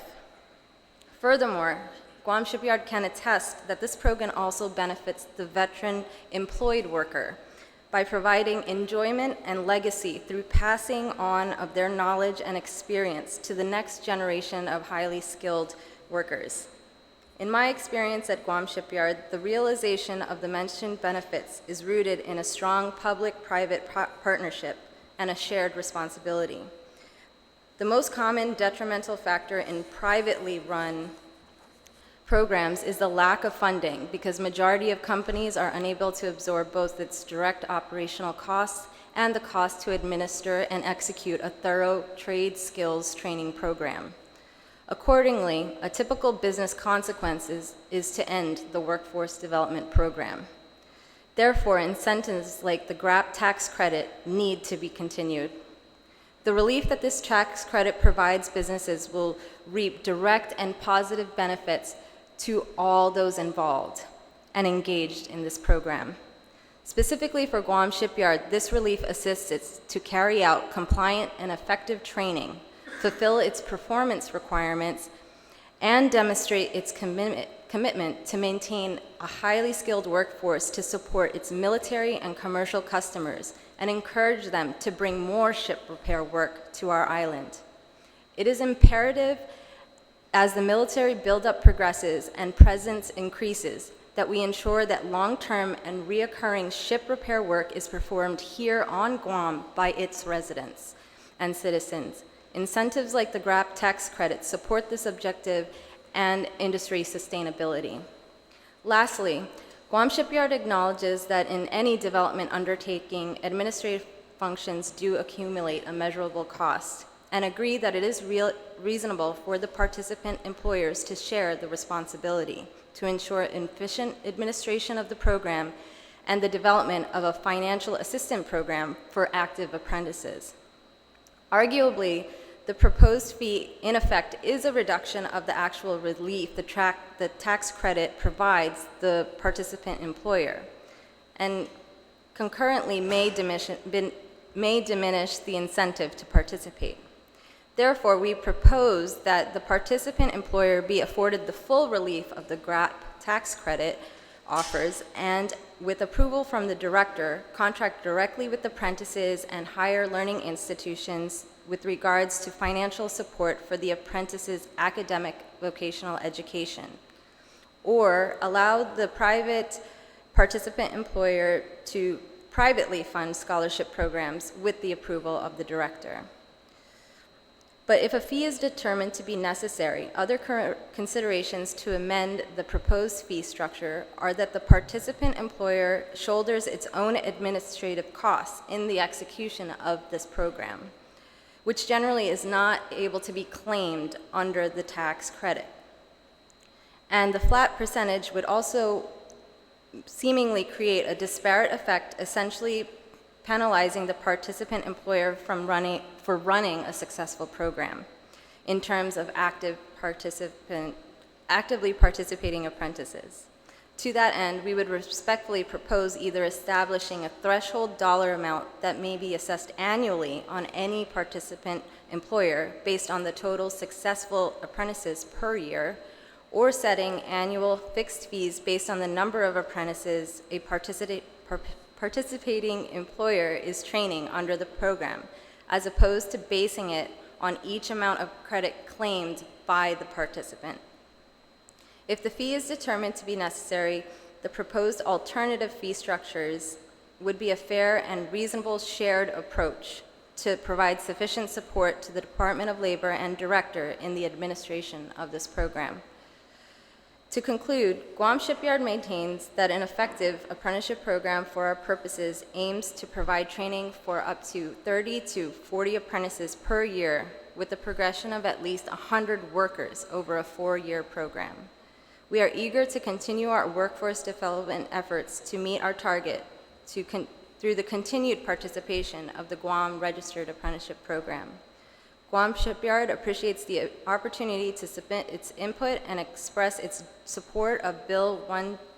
S16: Furthermore, Guam Shipyard can attest that this program also benefits the veteran employed worker by providing enjoyment and legacy through passing on of their knowledge and experience to the next generation of highly skilled workers. In my experience at Guam Shipyard, the realization of the mentioned benefits is rooted in a strong public-private partnership and a shared responsibility. The most common detrimental factor in privately run programs is the lack of funding, because majority of companies are unable to absorb both its direct operational costs and the cost to administer and execute a thorough trade skills training program. Accordingly, a typical business consequence is to end the workforce development program. Therefore, incentives like the GRAP tax credit need to be continued. The relief that this tax credit provides businesses will reap direct and positive benefits to all those involved and engaged in this program. Specifically for Guam Shipyard, this relief assists it to carry out compliant and effective training, fulfill its performance requirements, and demonstrate its commitment to maintain a highly skilled workforce to support its military and commercial customers and encourage them to bring more ship repair work to our island. It is imperative, as the military buildup progresses and presence increases, that we ensure that long-term and reoccurring ship repair work is performed here on Guam by its residents and citizens. Incentives like the GRAP tax credit support this objective and industry sustainability. Lastly, Guam Shipyard acknowledges that in any development undertaking, administrative functions do accumulate a measurable cost, and agree that it is reasonable for the participant employers to share the responsibility to ensure efficient administration of the program and the development of a financial assistance program for active apprentices. Arguably, the proposed fee, in effect, is a reduction of the actual relief the tax credit provides the participant employer, and concurrently may may diminish the incentive to participate. Therefore, we propose that the participant employer be afforded the full relief of the GRAP tax credit offers, and with approval from the director, contract directly with apprentices and higher learning institutions with regards to financial support for the apprentices' academic vocational education, or allow the private participant employer to privately fund scholarship programs with the approval of the director. But if a fee is determined to be necessary, other considerations to amend the proposed fee structure are that the participant employer shoulders its own administrative costs in the execution of this program, which generally is not able to be claimed under the tax credit. And the flat percentage would also seemingly create a disparate effect, essentially penalizing the participant employer for running a successful program in terms of actively participating apprentices. To that end, we would respectfully propose either establishing a threshold dollar amount that may be assessed annually on any participant employer based on the total successful apprentices per year, or setting annual fixed fees based on the number of apprentices a participating employer is training under the program, as opposed to basing it on each amount of credit claimed by the participant. If the fee is determined to be necessary, the proposed alternative fee structures would be a fair and reasonable shared approach to provide sufficient support to the Department of Labor and Director in the administration of this program. To conclude, Guam Shipyard maintains that an effective apprenticeship program for our purposes aims to provide training for up to 30 to 40 apprentices per year with the progression of at least 100 workers over a 4-year program. We are eager to continue our workforce development efforts to meet our target through the continued participation of the Guam Registered Apprenticeship Program. Guam Shipyard appreciates the opportunity to submit its input and express its support of Bill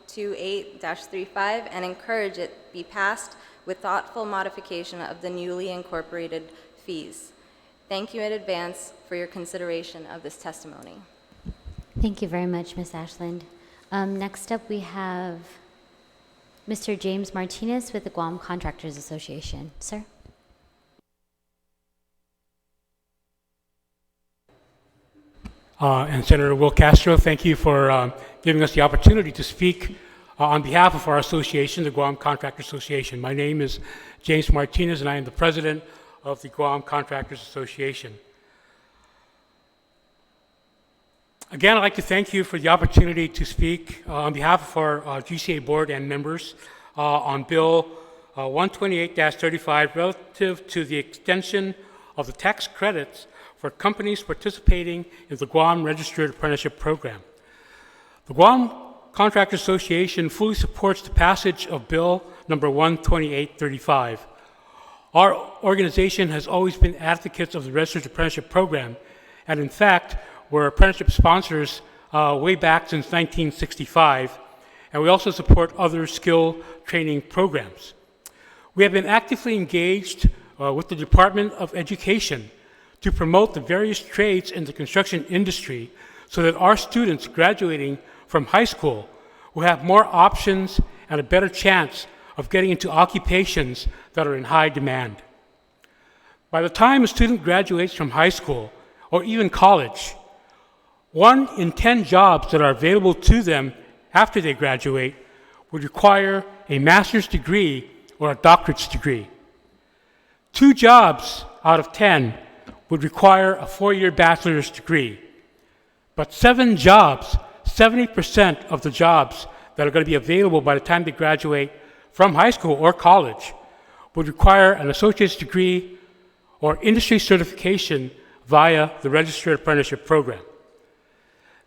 S16: 128-35 and encourage it be passed with thoughtful modification of the newly incorporated fees. Thank you in advance for your consideration of this testimony.
S1: Thank you very much, Ms. Ashland. Next up, we have Mr. James Martinez with the Guam Contractors Association. Sir?
S17: And Senator Will Castro, thank you for giving us the opportunity to speak on behalf of our association, the Guam Contractors Association. My name is James Martinez, and I am the president of the Guam Contractors Association. Again, I'd like to thank you for the opportunity to speak on behalf of our GCA board and members on Bill 128-35 relative to the extension of the tax credits for companies participating in the Guam Registered Apprenticeship Program. The Guam Contractors Association fully supports the passage of Bill number 128-35. Our organization has always been advocates of the Registered Apprenticeship Program, and in fact, we're apprenticeship sponsors way back since 1965, and we also support other skill training programs. We have been actively engaged with the Department of Education to promote the various trades in the construction industry so that our students graduating from high school will have more options and a better chance of getting into occupations that are in high demand. By the time a student graduates from high school or even college, 1 in 10 jobs that are available to them after they graduate would require a master's degree or a doctorate's degree. 2 jobs out of 10 would require a 4-year bachelor's degree. But 7 jobs, 70% of the jobs that are going to be available by the time they graduate from high school or college would require an associate's degree or industry certification via the Registered Apprenticeship Program.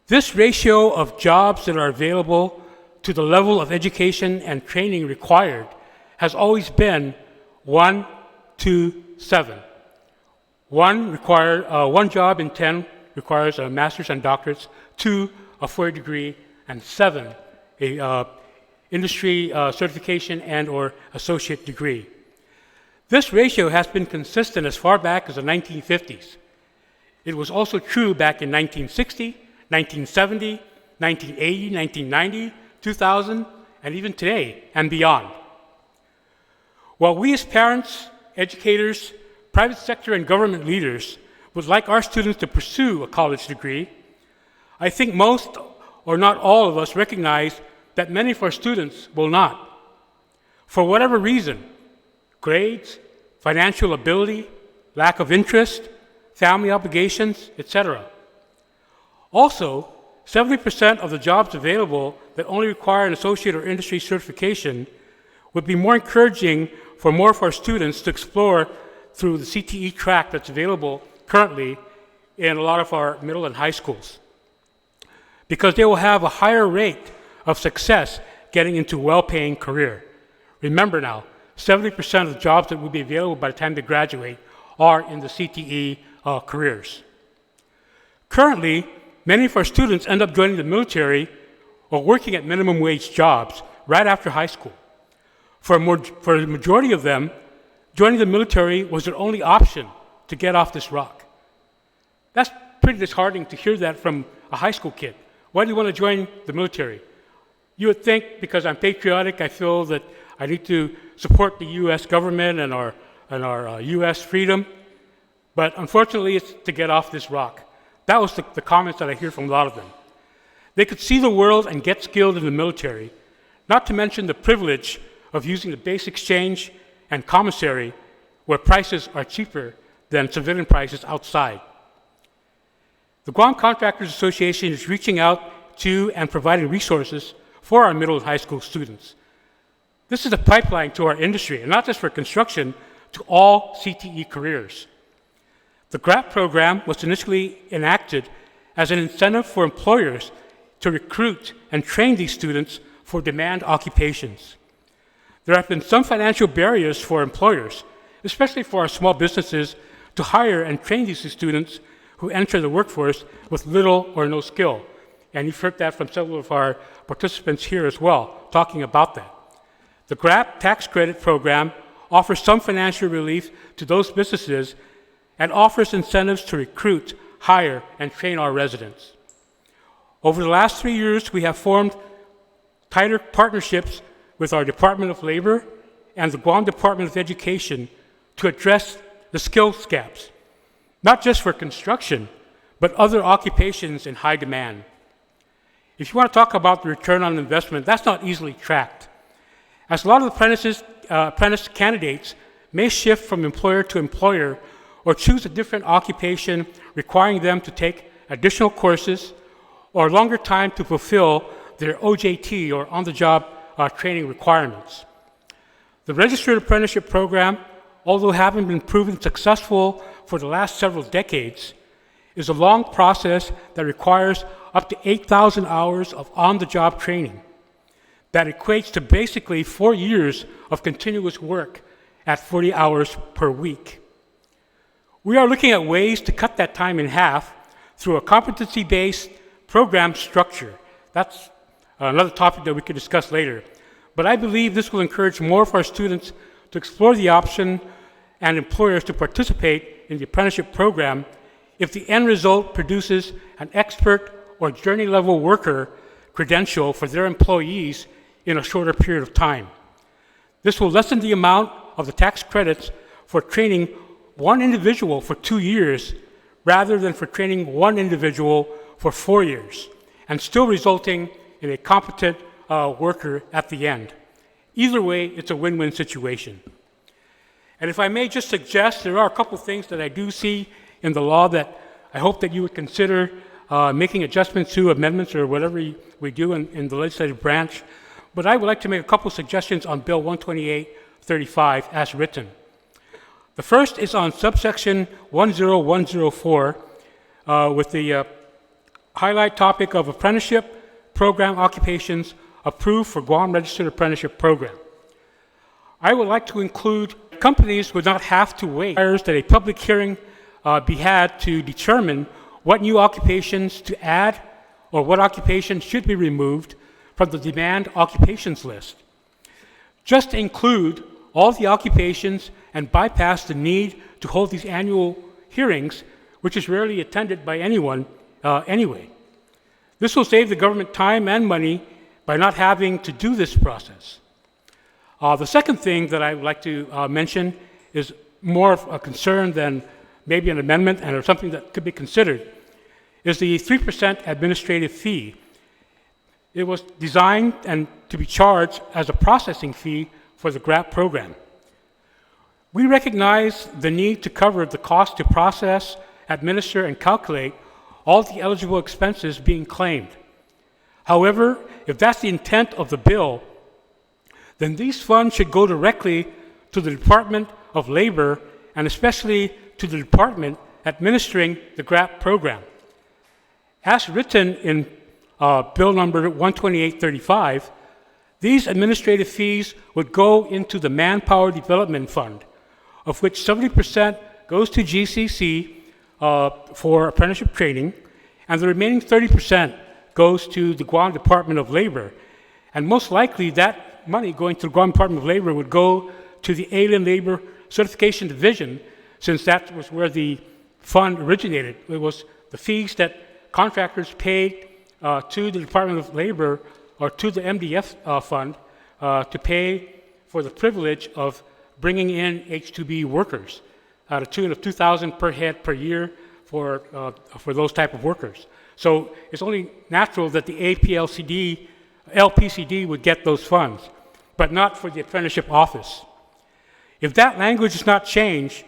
S17: This ratio of jobs that are available to the level of education and training required has always been 1 to 7. 1 job in 10 requires a master's and doctorates, 2 a 4-year degree, and 7 a industry certification and or associate degree. This ratio has been consistent as far back as the 1950s. It was also true back in 1960, 1970, 1980, 1990, 2000, and even today and beyond. While we as parents, educators, private sector, and government leaders would like our students to pursue a college degree, I think most or not all of us recognize that many of our students will not. For whatever reason, grades, financial ability, lack of interest, family obligations, etc. Also, 70% of the jobs available that only require an associate or industry certification would be more encouraging for more of our students to explore through the CTE track that's available currently in a lot of our middle and high schools, because they will have a higher rate of success getting into a well-paying career. Remember now, 70% of the jobs that will be available by the time they graduate are in the CTE careers. Currently, many of our students end up joining the military or working at minimum wage jobs right after high school. For the majority of them, joining the military was their only option to get off this rock. That's pretty disheartening to hear that from a high school kid. Why do you want to join the military? You would think because I'm patriotic, I feel that I need to support the U.S. government and our U.S. freedom, but unfortunately it's to get off this rock. That was the comments that I hear from a lot of them. They could see the world and get skilled in the military, not to mention the privilege of using the base exchange and commissary where prices are cheaper than civilian prices outside. The Guam Contractors Association is reaching out to and providing resources for our middle and high school students. This is a pipeline to our industry, and not just for construction, to all CTE careers. The GRAP program was initially enacted as an incentive for employers to recruit and train these students for demand occupations. There have been some financial barriers for employers, especially for our small businesses, to hire and train these students who enter the workforce with little or no skill. And you've heard that from several of our participants here as well, talking about that. The GRAP tax credit program offers some financial relief to those businesses and offers incentives to recruit, hire, and train our residents. Over the last 3 years, we have formed tighter partnerships with our Department of Labor and the Guam Department of Education to address the skills gaps, not just for construction, but other occupations in high demand. If you want to talk about the return on investment, that's not easily tracked, as a lot of apprentice candidates may shift from employer to employer or choose a different occupation requiring them to take additional courses or longer time to fulfill their OJT or on-the-job training requirements. The Registered Apprenticeship Program, although having been proven successful for the last several decades, is a long process that requires up to 8,000 hours of on-the-job training. That equates to basically 4 years of continuous work at 40 hours per week. We are looking at ways to cut that time in half through a competency-based program structure. That's another topic that we could discuss later. But I believe this will encourage more of our students to explore the option and employers to participate in the apprenticeship program if the end result produces an expert or journey-level worker credential for their employees in a shorter period of time. This will lessen the amount of the tax credits for training one individual for 2 years rather than for training one individual for 4 years, and still resulting in a competent worker at the end. Either way, it's a win-win situation. And if I may just suggest, there are a couple things that I do see in the law that I hope that you would consider making adjustments to, amendments, or whatever we do in the legislative branch. But I would like to make a couple suggestions on Bill 12835 as written. The first is on subsection 10104 with the highlight topic of apprenticeship program occupations approved for Guam Registered Apprenticeship Program. I would like to include companies would not have to wait that a public hearing be had to determine what new occupations to add or what occupations should be removed from the demand occupations list. Just include all the occupations and bypass the need to hold these annual hearings, which is rarely attended by anyone anyway. This will save the government time and money by not having to do this process. The second thing that I would like to mention is more of a concern than maybe an amendment and or something that could be considered, is the 3% administrative fee. It was designed and to be charged as a processing fee for the GRAP program. We recognize the need to cover the cost to process, administer, and calculate all the eligible expenses being claimed. However, if that's the intent of the bill, then these funds should go directly to the Department of Labor and especially to the department administering the GRAP program. As written in Bill number 12835, these administrative fees would go into the Manpower Development Fund, of which 70% goes to GCC for apprenticeship training, and the remaining 30% goes to the Guam Department of Labor. And most likely that money going to the Guam Department of Labor would go to the Alien Labor Certification Division, since that was where the fund originated. It was the fees that contractors paid to the Department of Labor or to the MDF fund to pay for the privilege of bringing in H-2B workers at a tune of $2,000 per head per year for those type of workers. So it's only natural that the LPCD would get those funds, but not for the apprenticeship office. If that language is not changed,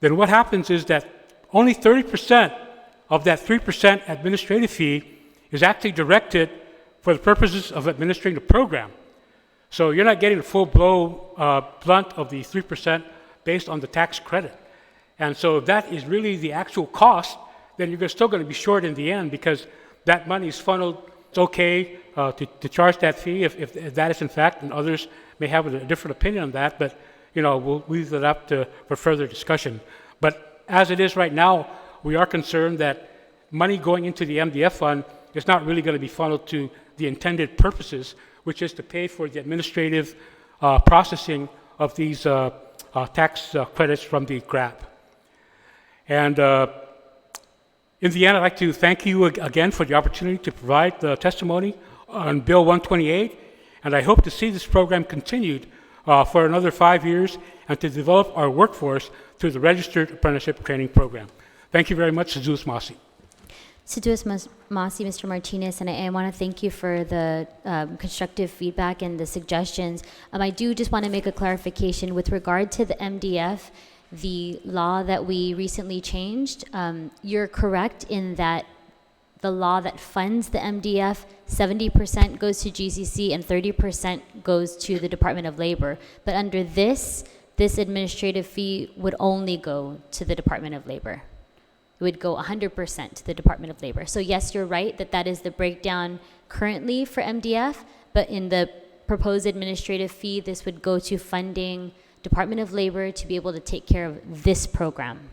S17: then what happens is that only 30% of that 3% administrative fee is actually directed for the purposes of administering the program. So you're not getting the full blunt of the 3% based on the tax credit. And so if that is really the actual cost, then you're still going to be short in the end because that money is funneled. It's okay to charge that fee if that is in fact, and others may have a different opinion on that, but we'll leave it up for further discussion. But as it is right now, we are concerned that money going into the MDF fund is not really going to be funneled to the intended purposes, which is to pay for the administrative processing of these tax credits from the GRAP. And in the end, I'd like to thank you again for the opportunity to provide the testimony on Bill 128, and I hope to see this program continued for another 5 years and to develop our workforce through the Registered Apprenticeship Training Program. Thank you very much, Suzuis Masi.
S1: Suzuis Masi, Mr. Martinez, and I want to thank you for the constructive feedback and the suggestions. I do just want to make a clarification with regard to the MDF, the law that we recently changed. You're correct in that the law that funds the MDF, 70% goes to GCC and 30% goes to the Department of Labor. But under this administrative fee would only go to the Department of Labor. It would go 100% to the Department of Labor. So yes, you're right that is the breakdown currently for MDF, but in the proposed administrative fee, this would go to funding Department of Labor to be able to take care of this program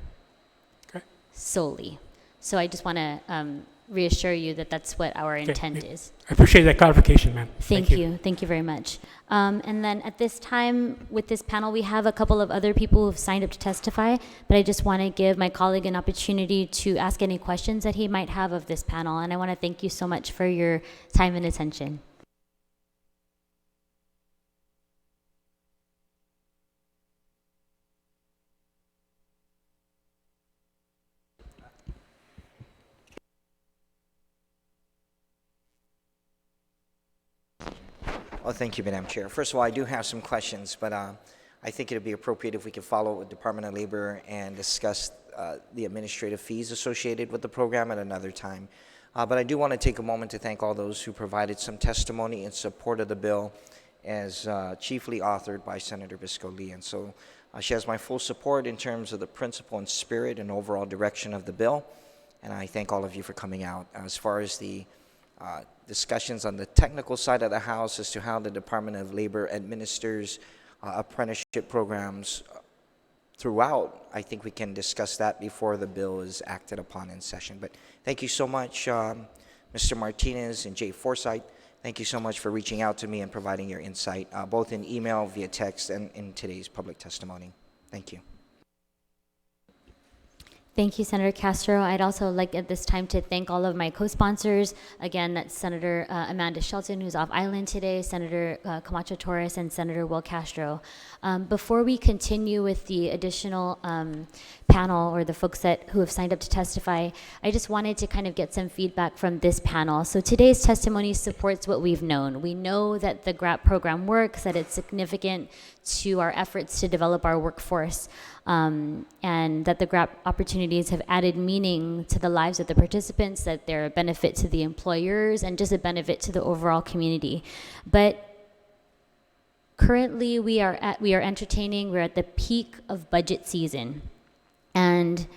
S1: solely. So I just want to reassure you that that's what our intent is.
S17: I appreciate that clarification, ma'am.
S1: Thank you. Thank you very much. And then at this time, with this panel, we have a couple of other people who've signed up to testify, but I just want to give my colleague an opportunity to ask any questions that he might have of this panel. And I want to thank you so much for your time and attention.
S18: Well, thank you, Madam Chair. First of all, I do have some questions, but I think it would be appropriate if we could follow up with Department of Labor and discuss the administrative fees associated with the program at another time. But I do want to take a moment to thank all those who provided some testimony in support of the bill, as chiefly authored by Senator Biscoe Lee. And so she has my full support in terms of the principle and spirit and overall direction of the bill. And I thank all of you for coming out. As far as the discussions on the technical side of the House as to how the Department of Labor administers apprenticeship programs throughout, I think we can discuss that before the bill is acted upon in session. But thank you so much, Mr. Martinez and Jay Forsythe. Thank you so much for reaching out to me and providing your insight, both in email, via text, and in today's public testimony. Thank you.
S1: Thank you, Senator Castro. I'd also like at this time to thank all of my co-sponsors. Again, that's Senator Amanda Shelton, who's off island today, Senator Camacho Torres, and Senator Will Castro. Before we continue with the additional panel or the folks who have signed up to testify, I just wanted to kind of get some feedback from this panel. So today's testimony supports what we've known. We know that the GRAP program works, that it's significant to our efforts to develop our workforce, and that the GRAP opportunities have added meaning to the lives of the participants, that they're a benefit to the employers, and just a benefit to the overall community. But currently we're at the peak of budget season, and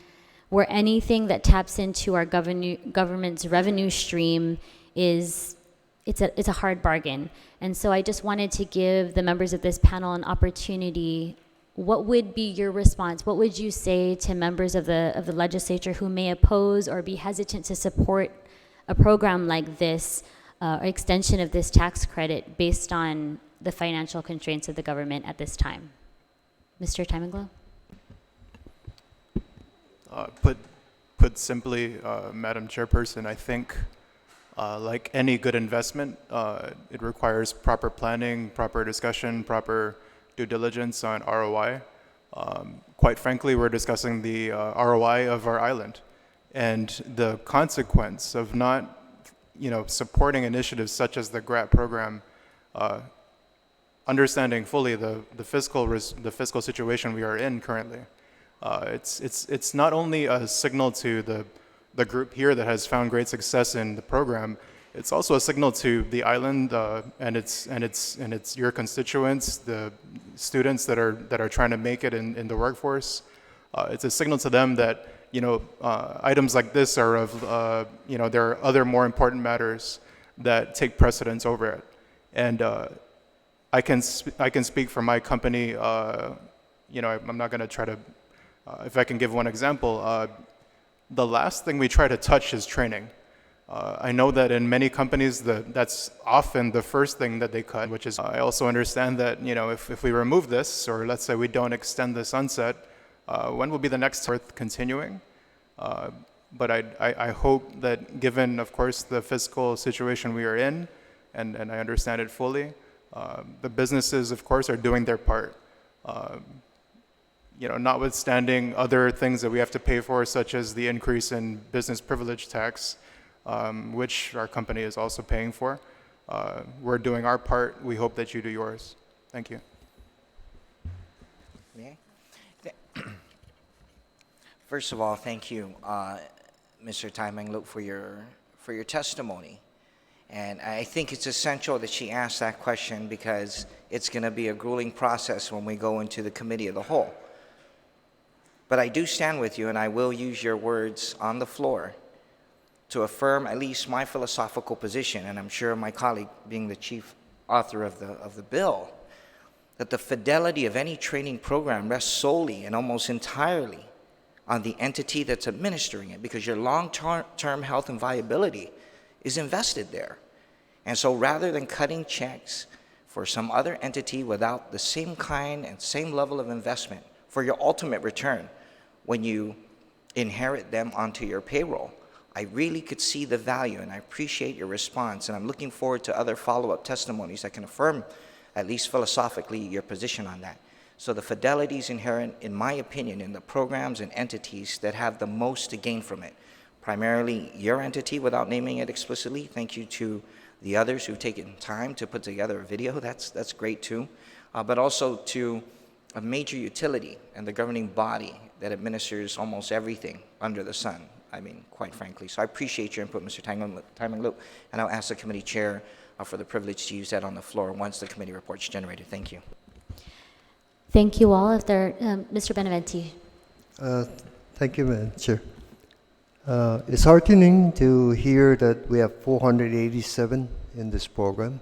S1: where anything that taps into our government's revenue stream it's a hard bargain. And so I just wanted to give the members of this panel an opportunity. What would be your response? What would you say to members of the legislature who may oppose or be hesitant to support a program like this, extension of this tax credit based on the financial constraints of the government at this time? Mr. Timenglow?
S15: Put simply, Madam Chairperson, I think like any good investment, it requires proper planning, proper discussion, proper due diligence on ROI. Quite frankly, we're discussing the ROI of our island, and the consequence of not, supporting initiatives such as the GRAP program, understanding fully the fiscal situation we are in currently. It's not only a signal to the group here that has found great success in the program. It's also a signal to the island and its your constituents, the students that are trying to make it in the workforce. It's a signal to them that items like this are of there are other more important matters that take precedence over it. And I can speak for my company. I'm not going to try to. If I can give one example. The last thing we try to touch is training. I know that in many companies that's often the first thing that they cut, which is, I also understand that, if we remove this, or let's say we don't extend the sunset, when will be the next worth continuing? But I hope that given, of course, the fiscal situation we are in, and I understand it fully, the businesses, of course, are doing their part. Notwithstanding other things that we have to pay for, such as the increase in business privilege tax, which our company is also paying for. We're doing our part. We hope that you do yours. Thank you.
S18: First of all, thank you, Mr. Timenglow, for your testimony. And I think it's essential that she asked that question, because it's going to be a grueling process when we go into the committee of the whole. But I do stand with you, and I will use your words on the floor to affirm at least my philosophical position, and I'm sure my colleague, being the chief author of the bill, that the fidelity of any training program rests solely and almost entirely on the entity that's administering it, because your long-term health and viability is invested there. And so rather than cutting checks for some other entity without the same kind and same level of investment for your ultimate return when you inherit them onto your payroll, I really could see the value, and I appreciate your response, and I'm looking forward to other follow-up testimonies that can affirm, at least philosophically, your position on that. So the fidelity is inherent, in my opinion, in the programs and entities that have the most to gain from it. Primarily your entity, without naming it explicitly. Thank you to the others who've taken time to put together a video. That's great too. But also to a major utility and the governing body that administers almost everything under the sun, I mean, quite frankly. So I appreciate your input, Mr. Timenglow, and I'll ask the committee chair for the privilege to use that on the floor once the committee report's generated. Thank you.
S1: Thank you all. If there, Mr. Benavente.
S5: Thank you, Madam Chair. It's heartening to hear that we have 487 in this program.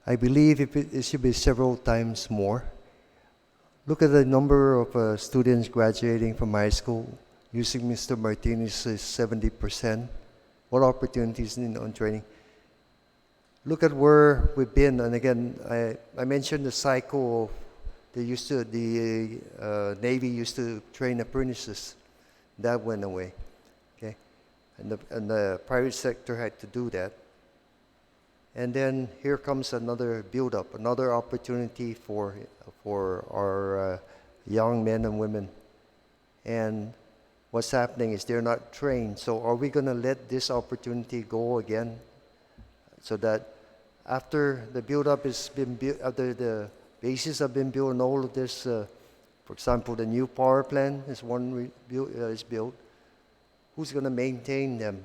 S5: I believe it should be several times more. Look at the number of students graduating from high school. Using Mr. Martinez's 70%. What opportunities on training? look at where we've been. And again, I mentioned the cycle of the Navy used to train apprentices. That went away. Okay, and the private sector had to do that. And then here comes another build-up, another opportunity for our young men and women. And what's happening is they're not trained. So are we going to let this opportunity go again? So that after the build-up has been built, after the bases have been built, and all of this, for example, the new power plant is is built. Who's going to maintain them?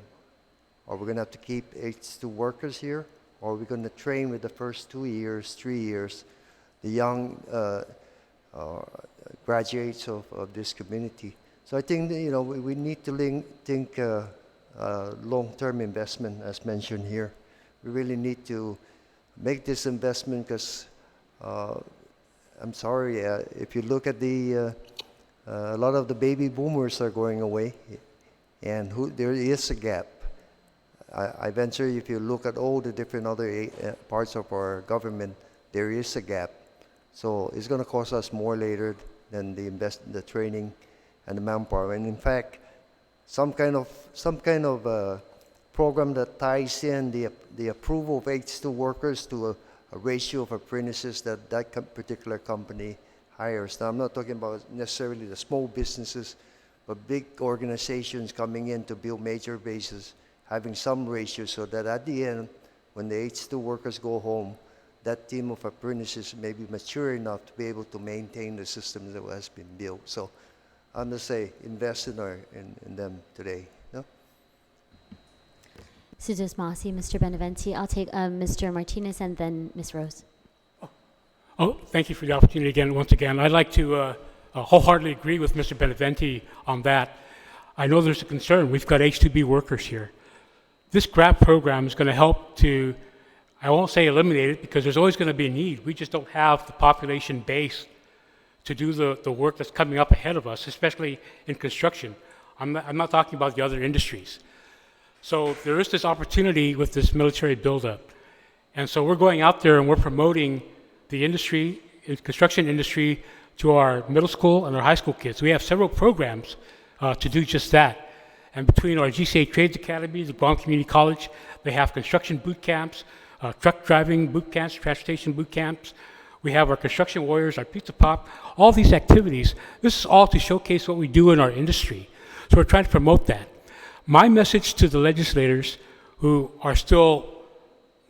S5: Are we going to have to keep H2 workers here? Or are we going to train with the first 2 years, 3 years, the young graduates of this community? So I think that, we need to think long-term investment, as mentioned here. We really need to make this investment because, I'm sorry, if you look at a lot of the baby boomers are going away, and there is a gap. I venture if you look at all the different other parts of our government, there is a gap. So it's going to cost us more later than the training and the manpower. And in fact, some kind of program that ties in the approval of H2 workers to a ratio of apprentices that particular company hires. Now, I'm not talking about necessarily the small businesses, but big organizations coming in to build major bases, having some ratio so that at the end, when the H2 workers go home, that team of apprentices may be mature enough to be able to maintain the system that has been built. So I'm going to say, invest in them today. No?
S1: Suzus Masi, Mr. Beneventi. I'll take Mr. Martinez and then Ms. Rose.
S17: Oh, thank you for the opportunity again. Once again, I'd like to wholeheartedly agree with Mr. Beneventi on that. I know there's a concern. We've got H2B workers here. This GRAP program is going to help to, I won't say eliminate it because there's always going to be a need. We just don't have the population base to do the work that's coming up ahead of us, especially in construction. I'm not talking about the other industries. So there is this opportunity with this military buildup. And so we're going out there and we're promoting the industry, construction industry, to our middle school and our high school kids. We have several programs to do just that. And between our GCA Trades Academy, the Guam Community College, they have construction boot camps, truck driving boot camps, transportation boot camps. We have our construction warriors, our pizza pop, all these activities. This is all to showcase what we do in our industry. So we're trying to promote that. My message to the legislators who are still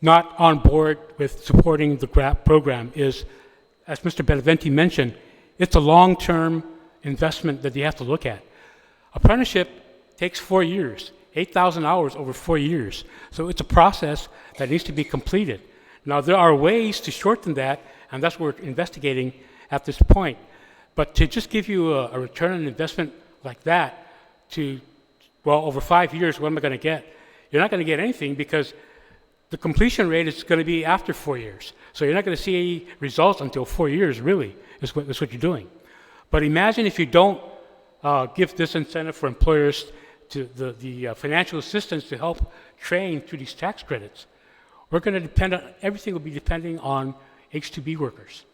S17: not on board with supporting the GRAP program is, as Mr. Beneventi mentioned, it's a long-term investment that you have to look at. Apprenticeship takes 4 years, 8,000 hours over 4 years. So it's a process that needs to be completed. Now, there are ways to shorten that, and that's what we're investigating at this point. But to just give you a return on investment like that over 5 years, what am I going to get? You're not going to get anything because the completion rate is going to be after 4 years. So you're not going to see any results until 4 years, really, is what you're doing. But imagine if you don't give this incentive for employers to the financial assistance to help train through these tax credits. We're going to depend on, everything will be depending on H2B workers.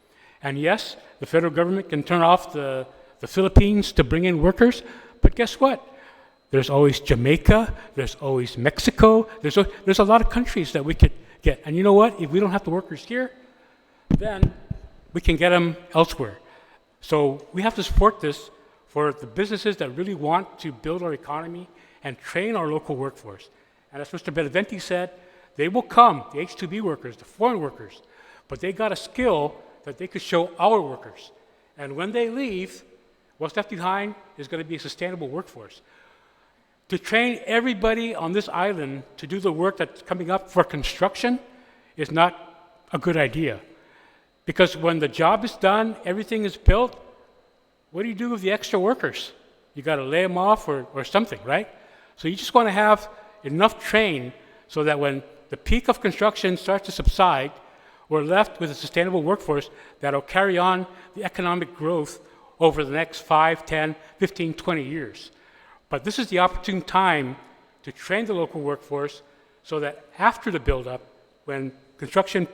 S17: And yes, the federal government can turn off the Philippines to bring in workers, but guess what? There's always Jamaica, there's always Mexico, there's a lot of countries that we could get. And you know what? If we don't have the workers here, then we can get them elsewhere. So we have to support this for the businesses that really want to build our economy and train our local workforce. And as Mr. Beneventi said, they will come, the H2B workers, the foreign workers, but they got a skill that they could show our workers. And when they leave, what's left behind is going to be a sustainable workforce. To train everybody on this island to do the work that's coming up for construction is not a good idea. Because when the job is done, everything is built, what do you do with the extra workers? You got to lay them off or something, right? So you just want to have enough train so that when the peak of construction starts to subside, we're left with a sustainable workforce that'll carry on the economic growth over the next 5, 10, 15, 20 years. But this is the opportune time to train the local workforce so that after the buildup, when construction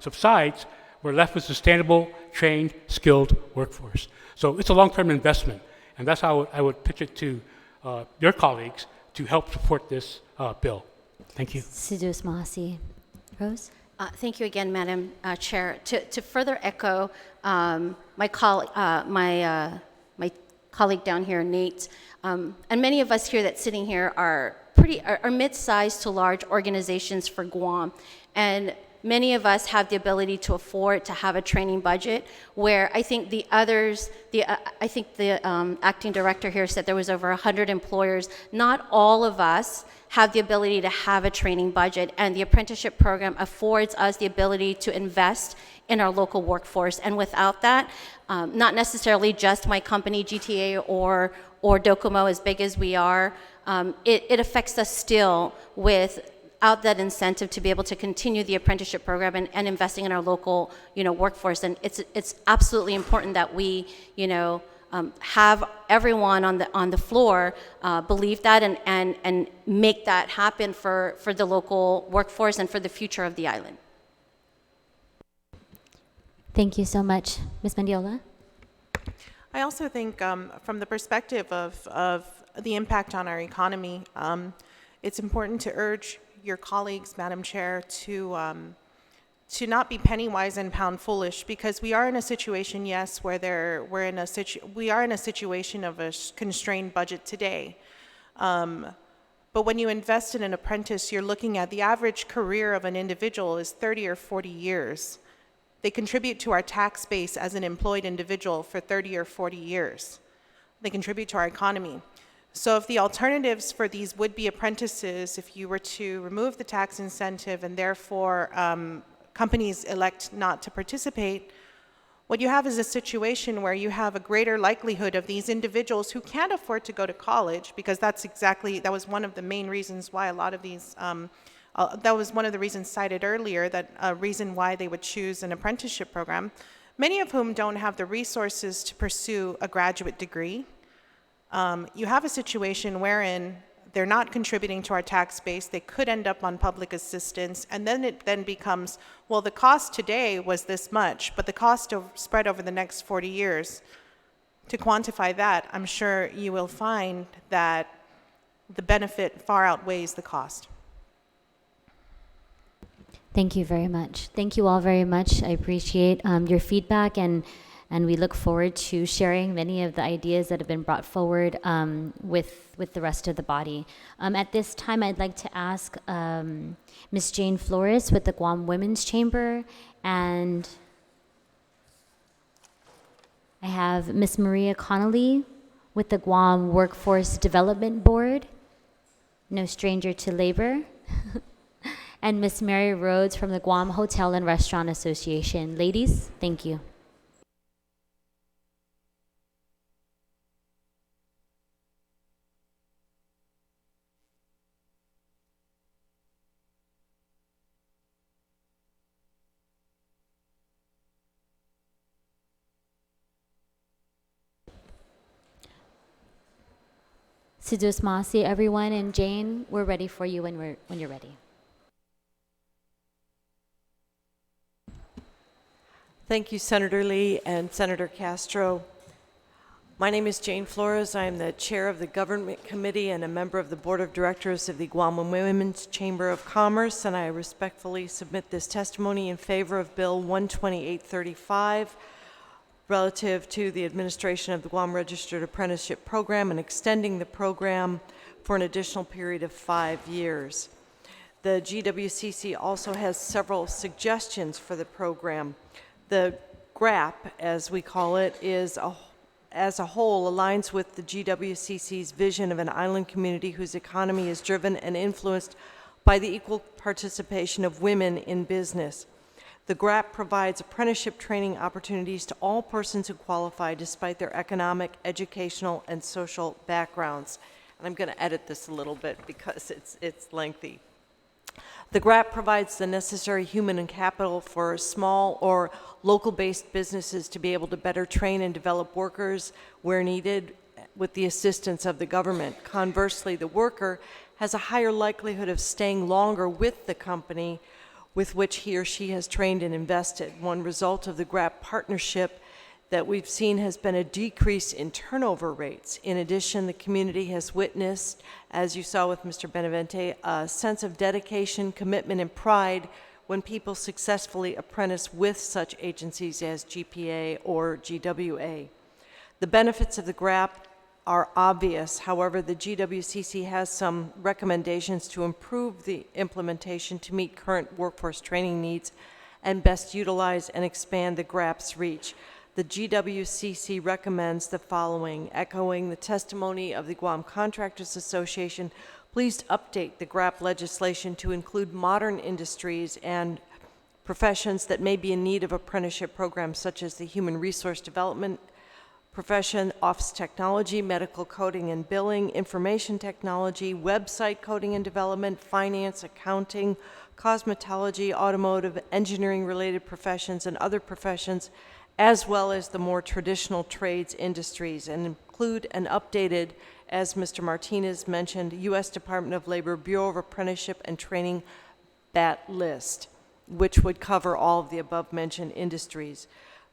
S17: subsides, we're left with sustainable, trained, skilled workforce. So it's a long-term investment, and that's how I would pitch it to your colleagues to help support this bill. Thank you.
S1: Sidus Mahasi. Rose?
S2: Thank you again, Madam Chair. To further echo my colleague down here, Nate, and many of us here that's sitting here are mid-sized to large organizations for Guam, and many of us have the ability to afford to have a training budget, where I think the acting director here said there was over 100 employers. Not all of us have the ability to have a training budget, and the apprenticeship program affords us the ability to invest in our local workforce. And without that, not necessarily just my company, GTA, or Docomo, as big as we are, it affects us still without that incentive to be able to continue the apprenticeship program and investing in our local, workforce. And it's absolutely important that we, have everyone on the floor believe that and make that happen for the local workforce and for the future of the island.
S1: Thank you so much. Ms. Mendiola?
S4: I also think from the perspective of the impact on our economy, it's important to urge your colleagues, Madam Chair, to not be penny wise and pound foolish, because we are in a situation, yes, where we are in a situation of a constrained budget today. But when you invest in an apprentice, you're looking at the average career of an individual is 30 or 40 years. They contribute to our tax base as an employed individual for 30 or 40 years. They contribute to our economy. So if the alternatives for these would-be apprentices, if you were to remove the tax incentive and therefore companies elect not to participate, what you have is a situation where you have a greater likelihood of these individuals who can't afford to go to college, because that was one of the main reasons why a lot of these that was one of the reasons cited earlier, that a reason why they would choose an apprenticeship program, many of whom don't have the resources to pursue a graduate degree. You have a situation wherein they're not contributing to our tax base, they could end up on public assistance, and then it becomes, well, the cost today was this much, but the cost spread over the next 40 years. To quantify that, I'm sure you will find that the benefit far outweighs the cost.
S1: Thank you very much. Thank you all very much. I appreciate your feedback, and we look forward to sharing many of the ideas that have been brought forward with the rest of the body. At this time, I'd like to ask Ms. Jane Flores with the Guam Women's Chamber, and I have Ms. Maria Connolly with the Guam Workforce Development Board, no stranger to labor, and Ms. Mary Rhodes from the Guam Hotel and Restaurant Association. Ladies, thank you. Sidus Masi, everyone, and Jane, we're ready for you when you're ready.
S19: Thank you, Senator Lee and Senator Castro. My name is Jane Flores. I am the chair of the Government Committee and a member of the Board of Directors of the Guam Women's Chamber of Commerce, and I respectfully submit this testimony in favor of Bill 12835, relative to the administration of the Guam Registered Apprenticeship Program and extending the program for an additional period of 5 years. The GWCC also has several suggestions for the program. The GRAP, as we call it, as a whole aligns with the GWCC's vision of an island community whose economy is driven and influenced by the equal participation of women in business. The GRAP provides apprenticeship training opportunities to all persons who qualify despite their economic, educational, and social backgrounds. And I'm going to edit this a little bit because it's lengthy. The GRAP provides the necessary human and capital for small or local-based businesses to be able to better train and develop workers where needed with the assistance of the government. Conversely, the worker has a higher likelihood of staying longer with the company with which he or she has trained and invested. One result of the GRAP partnership that we've seen has been a decrease in turnover rates. In addition, the community has witnessed, as you saw with Mr. Benavente, a sense of dedication, commitment, and pride when people successfully apprentice with such agencies as GPA or GWA. The benefits of the GRAP are obvious. However, the GWCC has some recommendations to improve the implementation to meet current workforce training needs and best utilize and expand the GRAP's reach. The GWCC recommends the following, echoing the testimony of the Guam Contractors Association. Please update the GRAP legislation to include modern industries and professions that may be in need of apprenticeship programs such as the human resource development profession, office technology, medical coding and billing, information technology, website coding and development, finance, accounting, cosmetology, automotive, engineering-related professions, and other professions, as well as the more traditional trades industries, and include an updated, as Mr. Martinez mentioned, U.S. Department of Labor Bureau of Apprenticeship and Training BAT list, which would cover all of the above-mentioned industries.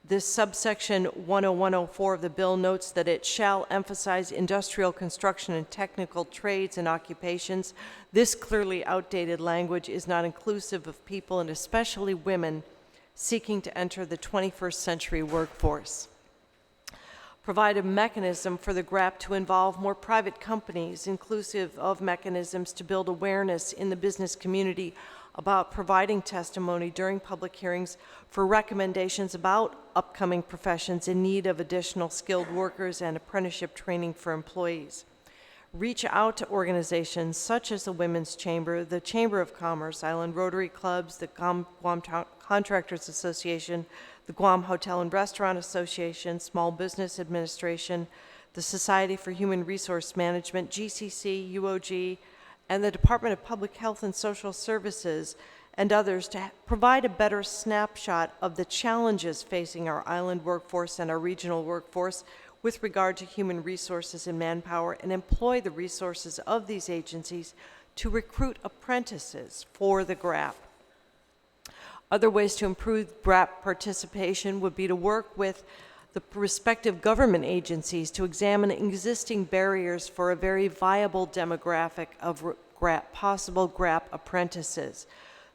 S19: This subsection 10104 of the bill notes that it shall emphasize industrial, construction, and technical trades and occupations. This clearly outdated language is not inclusive of people, and especially women, seeking to enter the 21st century workforce. Provide a mechanism for the GRAP to involve more private companies, inclusive of mechanisms to build awareness in the business community about providing testimony during public hearings for recommendations about upcoming professions in need of additional skilled workers and apprenticeship training for employees. Reach out to organizations such as the Women's Chamber, the Chamber of Commerce, Island Rotary Clubs, the Guam Contractors Association, the Guam Hotel and Restaurant Association, Small Business Administration, the Society for Human Resource Management, GCC, UOG, and the Department of Public Health and Social Services, and others to provide a better snapshot of the challenges facing our island workforce and our regional workforce with regard to human resources and manpower, and employ the resources of these agencies to recruit apprentices for the GRAP. Other ways to improve GRAP participation would be to work with the respective government agencies to examine existing barriers for a very viable demographic of possible GRAP apprentices.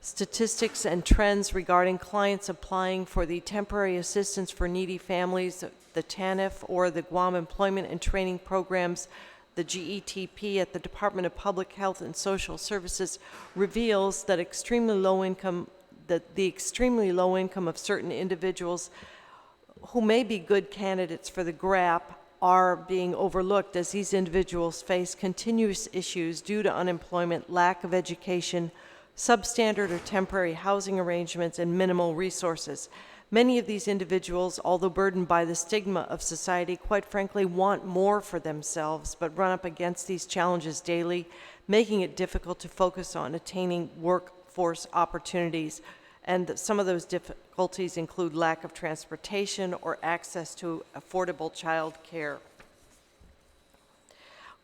S19: Statistics and trends regarding clients applying for the Temporary Assistance for Needy Families, the TANF, or the Guam Employment and Training Programs, the GETP, at the Department of Public Health and Social Services reveals that the extremely low income of certain individuals who may be good candidates for the GRAP are being overlooked, as these individuals face continuous issues due to unemployment, lack of education, substandard or temporary housing arrangements, and minimal resources. Many of these individuals, although burdened by the stigma of society, quite frankly want more for themselves, but run up against these challenges daily, making it difficult to focus on attaining workforce opportunities. And some of those difficulties include lack of transportation or access to affordable child care.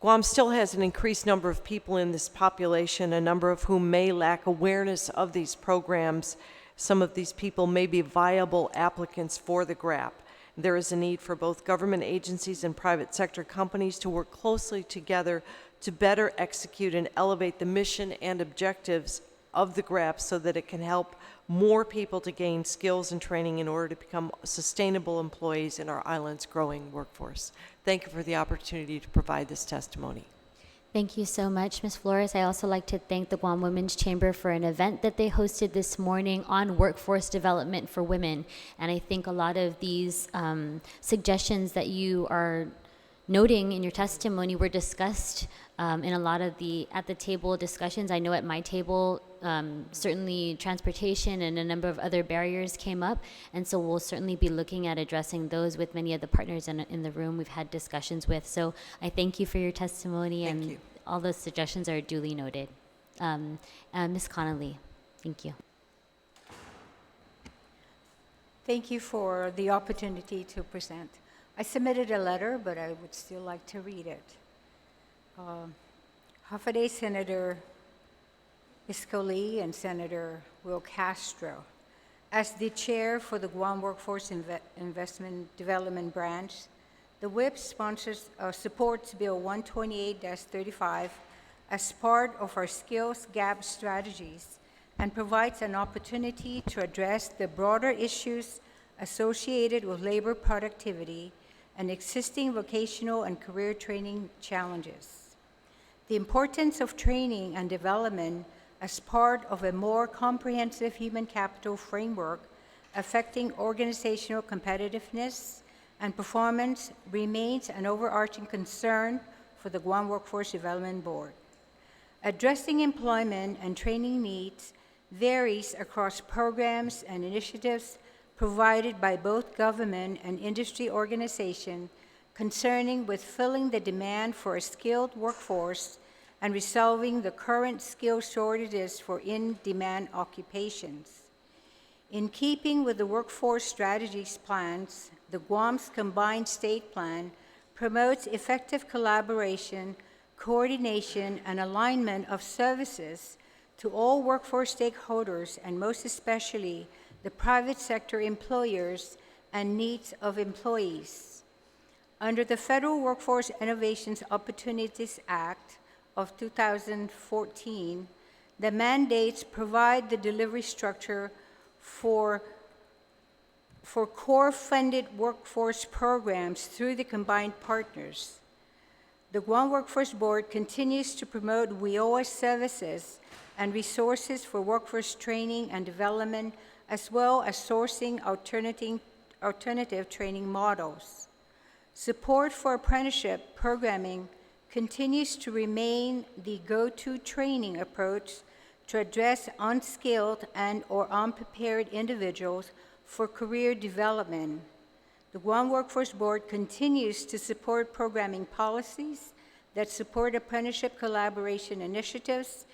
S19: Guam still has an increased number of people in this population, a number of whom may lack awareness of these programs. Some of these people may be viable applicants for the GRAP. There is a need for both government agencies and private sector companies to work closely together to better execute and elevate the mission and objectives of the GRAP so that it can help more people to gain skills and training in order to become sustainable employees in our island's growing workforce. Thank you for the opportunity to provide this testimony.
S1: Thank you so much, Ms. Flores. I also like to thank the Guam Women's Chamber for an event that they hosted this morning on workforce development for women. And I think a lot of these suggestions that you are noting in your testimony were discussed in a lot of the at-the-table discussions. I know at my table, certainly transportation and a number of other barriers came up, and so we'll certainly be looking at addressing those with many of the partners in the room we've had discussions with. So I thank you for your testimony, and all those suggestions are duly noted. Ms. Connolly, thank you.
S20: Thank you for the opportunity to present. I submitted a letter, but I would still like to read it. Hafaday Senator Biscoe and Senator Will Castro. As the chair for the Guam Workforce Investment Development Branch, the WIP supports Bill 128-35 as part of our skills gap strategies and provides an opportunity to address the broader issues associated with labor productivity and existing vocational and career training challenges. The importance of training and development as part of a more comprehensive human capital framework affecting organizational competitiveness and performance remains an overarching concern for the Guam Workforce Development Board. Addressing employment and training needs varies across programs and initiatives provided by both government and industry organizations concerning with filling the demand for a skilled workforce and resolving the current skill shortages for in-demand occupations. In keeping with the workforce strategies plans, the Guam's Combined State Plan promotes effective collaboration, coordination, and alignment of services to all workforce stakeholders, and most especially the private sector employers and needs of employees. Under the Federal Workforce Innovations Opportunities Act of 2014, the mandates provide the delivery structure for core-funded workforce programs through the combined partners. The Guam Workforce Board continues to promote WIOA services and resources for workforce training and development, as well as sourcing alternative training models. Support for apprenticeship programming continues to remain the go-to training approach to address unskilled and/or unprepared individuals for career development. The Guam Workforce Board continues to support programming policies that support apprenticeship collaboration initiatives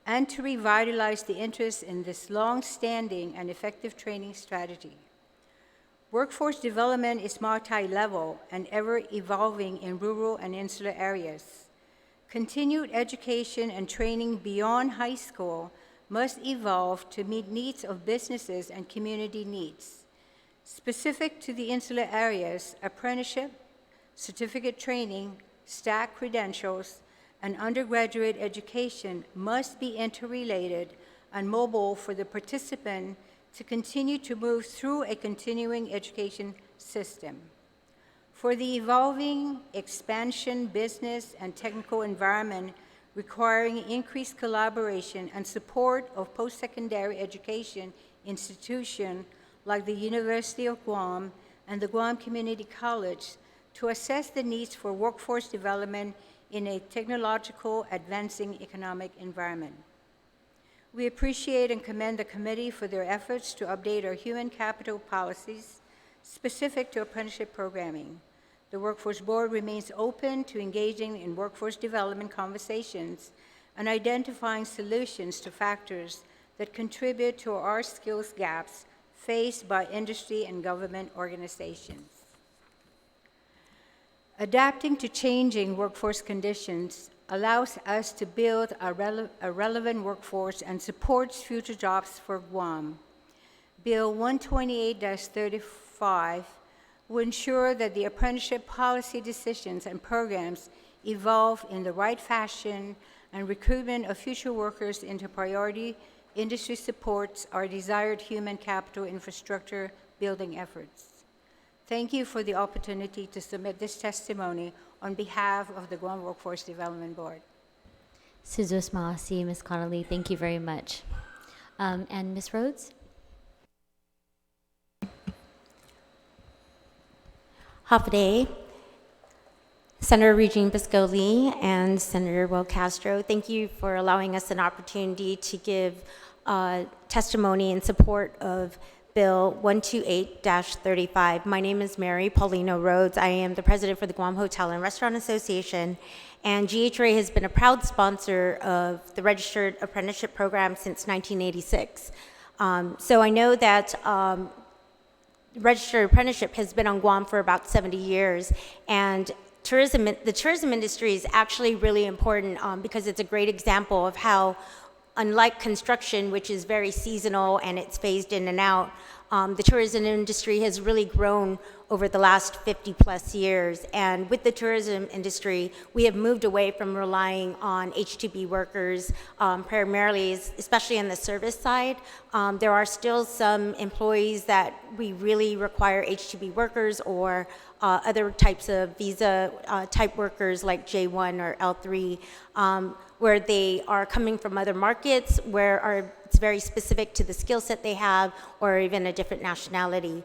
S20: and to revitalize the interest in this long-standing and effective training strategy. Workforce development is multi-level and ever-evolving in rural and insular areas. Continued education and training beyond high school must evolve to meet needs of businesses and community needs. Specific to the insular areas, apprenticeship, certificate training, stack credentials, and undergraduate education must be interrelated and mobile for the participant to continue to move through a continuing education system. For the evolving expansion business and technical environment requiring increased collaboration and support of post-secondary education institutions like the University of Guam and the Guam Community College to assess the needs for workforce development in a technological advancing economic environment. We appreciate and commend the committee for their efforts to update our human capital policies specific to apprenticeship programming. The Workforce Board remains open to engaging in workforce development conversations and identifying solutions to factors that contribute to our skills gaps faced by industry and government organizations. Adapting to changing workforce conditions allows us to build a relevant workforce and supports future jobs for Guam. Bill 128-35 will ensure that the apprenticeship policy decisions and programs evolve in the right fashion and recruitment of future workers into priority industry supports our desired human capital infrastructure building efforts. Thank you for the opportunity to submit this testimony on behalf of the Guam Workforce Development Board.
S1: Suzus Maasi, Ms. Connolly, thank you very much. And Ms. Rhodes?
S2: Hafaday, Senator Régine Biscoe and Senator Will Castro, thank you for allowing us an opportunity to give testimony in support of Bill 128-35. My name is Mary Paulino Rhodes. I am the president for the Guam Hotel and Restaurant Association, and GHRA has been a proud sponsor of the Registered Apprenticeship Program since 1986. So I know that registered apprenticeship has been on Guam for about 70 years, and the tourism industry is actually really important because it's a great example of how
S21: unlike construction, which is very seasonal and it's phased in and out, the tourism industry has really grown over the last 50 plus years. And with the tourism industry, we have moved away from relying on H-2B workers, primarily, especially on the service side. There are still some employees that we really require H-2B workers or other types of visa type workers like J1 or L3, where they are coming from other markets where it's very specific to the skill set they have, or even a different nationality,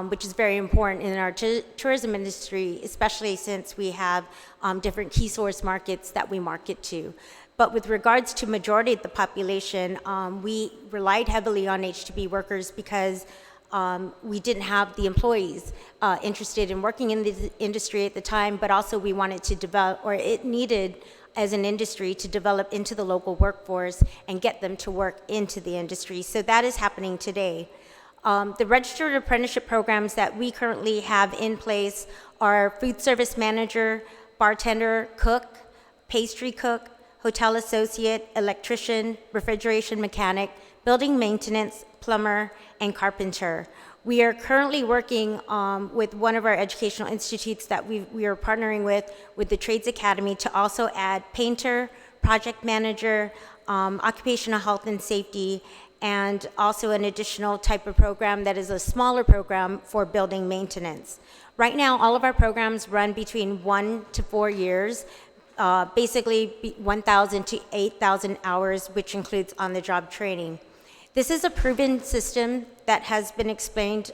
S21: which is very important in our tourism industry, especially since we have different key source markets that we market to. But with regards to majority of the population, we relied heavily on H-2B workers because we didn't have the employees interested in working in the industry at the time, but also we wanted to develop, or it needed as an industry to develop into the local workforce and get them to work into the industry. So that is happening today. The registered apprenticeship programs that we currently have in place are food service manager, bartender, cook, pastry cook, hotel associate, electrician, refrigeration mechanic, building maintenance, plumber, and carpenter. We are currently working with one of our educational institutes that we are partnering with the Trades Academy, to also add painter, project manager, occupational health and safety, and also an additional type of program that is a smaller program for building maintenance. Right now, all of our programs run between 1 to 4 years, basically 1,000 to 8,000 hours, which includes on-the-job training. This is a proven system that has been explained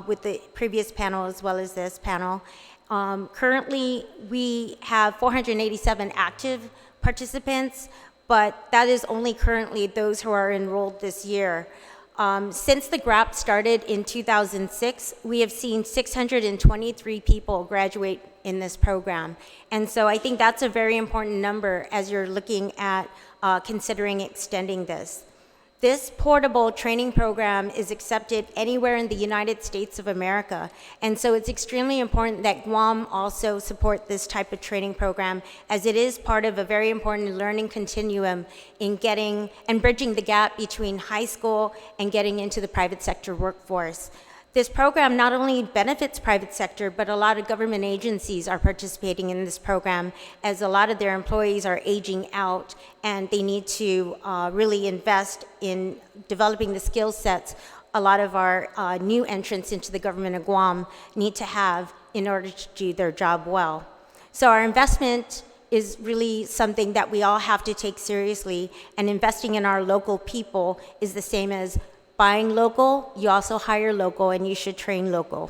S21: with the previous panel as well as this panel. Currently, we have 487 active participants, but that is only currently those who are enrolled this year. Since the GRAP started in 2006, we have seen 623 people graduate in this program. And so I think that's a very important number as you're looking at considering extending this. This portable training program is accepted anywhere in the United States of America. And so it's extremely important that Guam also support this type of training program, as it is part of a very important learning continuum in getting and bridging the gap between high school and getting into the private sector workforce. This program not only benefits private sector, but a lot of government agencies are participating in this program, as a lot of their employees are aging out and they need to really invest in developing the skill sets a lot of our new entrants into the government of Guam need to have in order to do their job well. So our investment is really something that we all have to take seriously, and investing in our local people is the same as buying local. You also hire local, and you should train local.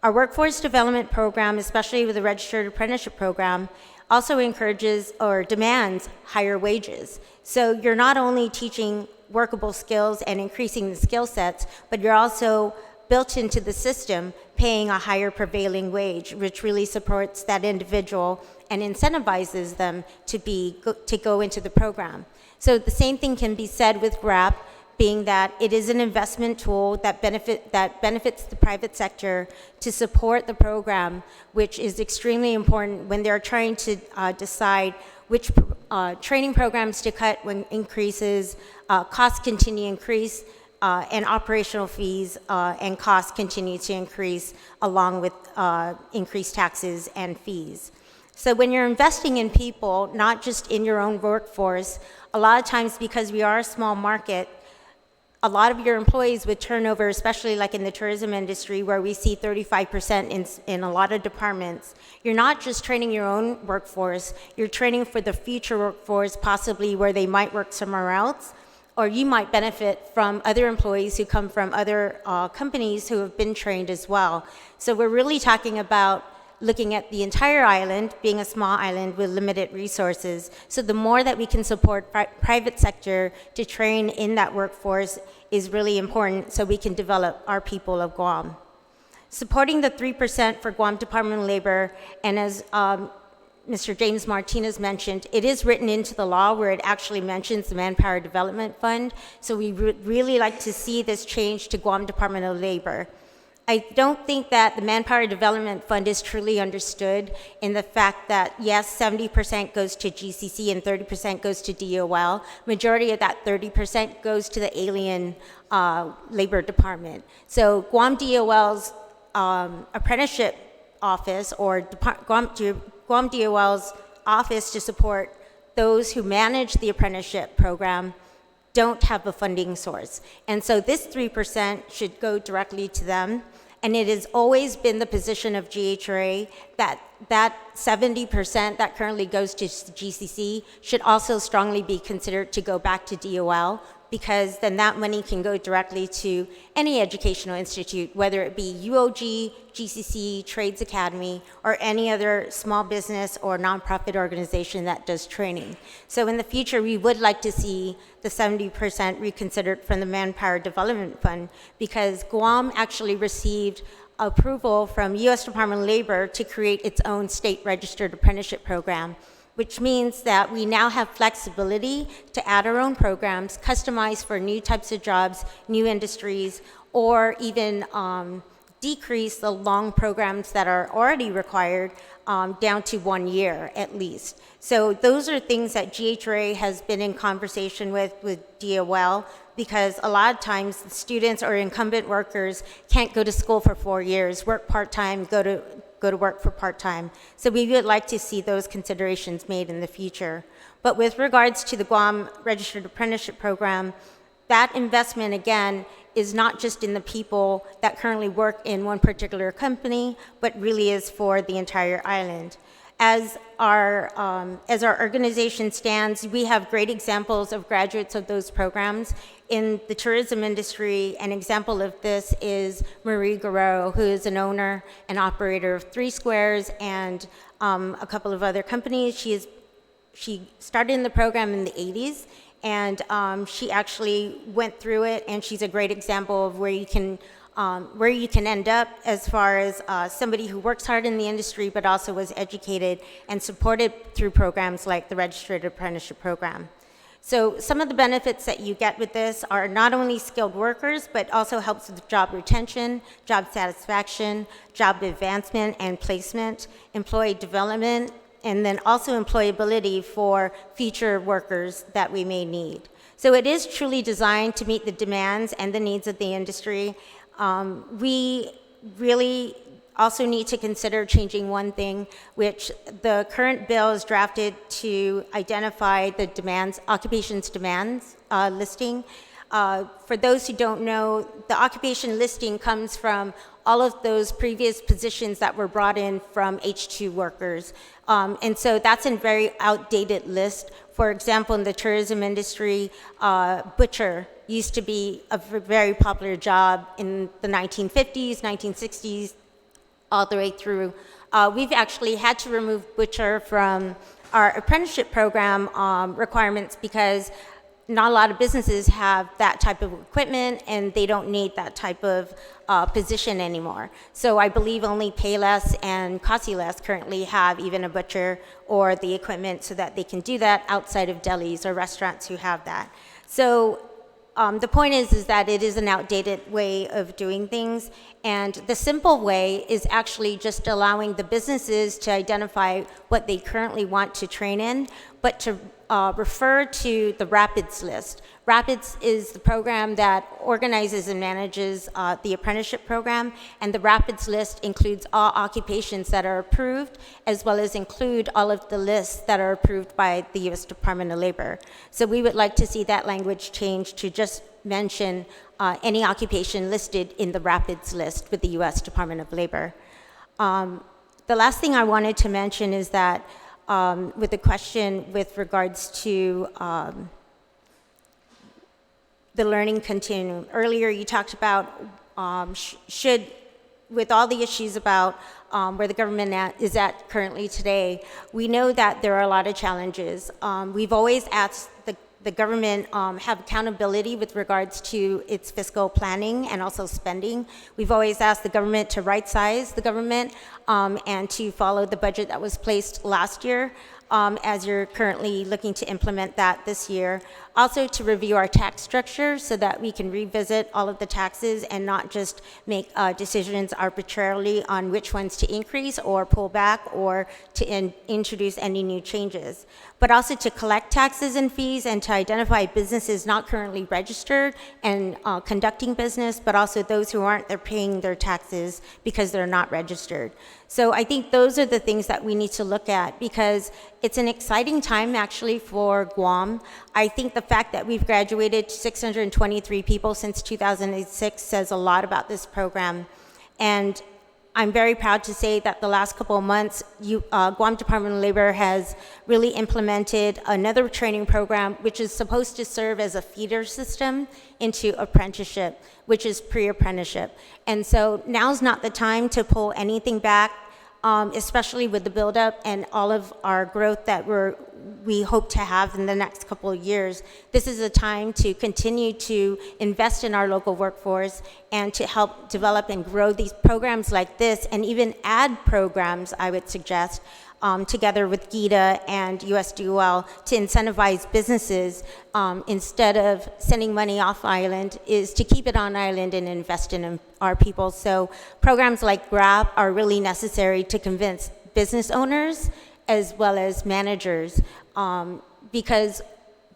S21: Our workforce development program, especially with the registered apprenticeship program, also encourages or demands higher wages. So you're not only teaching workable skills and increasing the skill sets, but you're also built into the system paying a higher prevailing wage, which really supports that individual and incentivizes them to go into the program. So the same thing can be said with GRAP, being that it is an investment tool that benefits the private sector to support the program, which is extremely important when they're trying to decide which training programs to cut when costs continue to increase, and operational fees and costs continue to increase along with increased taxes and fees. So when you're investing in people, not just in your own workforce, a lot of times, because we are a small market, a lot of your employees with turnover, especially like in the tourism industry where we see 35% in a lot of departments, you're not just training your own workforce, you're training for the future workforce, possibly where they might work somewhere else, or you might benefit from other employees who come from other companies who have been trained as well. So we're really talking about looking at the entire island, being a small island with limited resources. So the more that we can support private sector to train in that workforce is really important, so we can develop our people of Guam. Supporting the 3% for Guam Department of Labor, and as Mr. James Martinez mentioned, it is written into the law where it actually mentions the Manpower Development Fund. So we would really like to see this change to Guam Department of Labor. I don't think that the Manpower Development Fund is truly understood in the fact that, yes, 70% goes to GCC and 30% goes to DOL. Majority of that 30% goes to the Alien Labor Department. So Guam DOL's apprenticeship office, or Guam DOL's office to support those who manage the apprenticeship program, don't have a funding source. And so this 3% should go directly to them. And it has always been the position of GHRA that that 70% that currently goes to GCC should also strongly be considered to go back to DOL, because then that money can go directly to any educational institute, whether it be UOG, GCC, Trades Academy, or any other small business or nonprofit organization that does training. So in the future, we would like to see the 70% reconsidered from the Manpower Development Fund, because Guam actually received approval from U.S. Department of Labor to create its own state registered apprenticeship program, which means that we now have flexibility to add our own programs, customized for new types of jobs, new industries, or even decrease the long programs that are already required down to 1 year at least. So those are things that GHRA has been in conversation with DOL, because a lot of times students or incumbent workers can't go to school for 4 years, work part-time, go to work for part-time. So we would like to see those considerations made in the future. But with regards to the Guam Registered Apprenticeship Program, that investment, again, is not just in the people that currently work in one particular company, but really is for the entire island. As our organization stands, we have great examples of graduates of those programs. In the tourism industry, an example of this is Marie Guerrero, who is an owner and operator of 3 Squares and a couple of other companies. She started in the program in the 80s, and she actually went through it, and she's a great example of where you can end up as far as somebody who works hard in the industry but also was educated and supported through programs like the Registered Apprenticeship Program. So some of the benefits that you get with this are not only skilled workers, but also helps with job retention, job satisfaction, job advancement and placement, employee development, and then also employability for future workers that we may need. So it is truly designed to meet the demands and the needs of the industry. We really also need to consider changing one thing, which the current bill is drafted to identify the demands, occupations demands listing. For those who don't know, the occupation listing comes from all of those previous positions that were brought in from H-2 workers. And so that's a very outdated list. For example, in the tourism industry, butcher used to be a very popular job in the 1950s, 1960s, all the way through. We've actually had to remove butcher from our apprenticeship program requirements because not a lot of businesses have that type of equipment and they don't need that type of position anymore. So I believe only Payless and Cosiless currently have even a butcher or the equipment so that they can do that outside of delis or restaurants who have that. So the point is that it is an outdated way of doing things, and the simple way is actually just allowing the businesses to identify what they currently want to train in, but to refer to the RAPIDS list. RAPIDS is the program that organizes and manages the apprenticeship program, and the RAPIDS list includes all occupations that are approved, as well as include all of the lists that are approved by the U.S. Department of Labor. So we would like to see that language changed to just mention any occupation listed in the RAPIDS list with the U.S. Department of Labor. The last thing I wanted to mention is that with the question with regards to the learning continuum. Earlier you talked about with all the issues about where the government is at currently today, we know that there are a lot of challenges. We've always asked the government have accountability with regards to its fiscal planning and also spending. We've always asked the government to right-size the government and to follow the budget that was placed last year. as you're currently looking to implement that this year. Also to review our tax structure so that we can revisit all of the taxes and not just make decisions arbitrarily on which ones to increase or pull back or to introduce any new changes. But also to collect taxes and fees and to identify businesses not currently registered and conducting business, but also those who aren't, they're paying their taxes because they're not registered. So I think those are the things that we need to look at because it's an exciting time actually for Guam. I think the fact that we've graduated 623 people since 2006 says a lot about this program. And I'm very proud to say that the last couple of months, Guam Department of Labor has really implemented another training program which is supposed to serve as a feeder system into apprenticeship, which is pre-apprenticeship. And so now's not the time to pull anything back, especially with the buildup and all of our growth that we hope to have in the next couple of years. This is a time to continue to invest in our local workforce and to help develop and grow these programs like this and even add programs, I would suggest, together with GITA and USDOL to incentivize businesses instead of sending money off island is to keep it on island and invest in our people. So programs like GRAP are really necessary to convince business owners as well as managers, because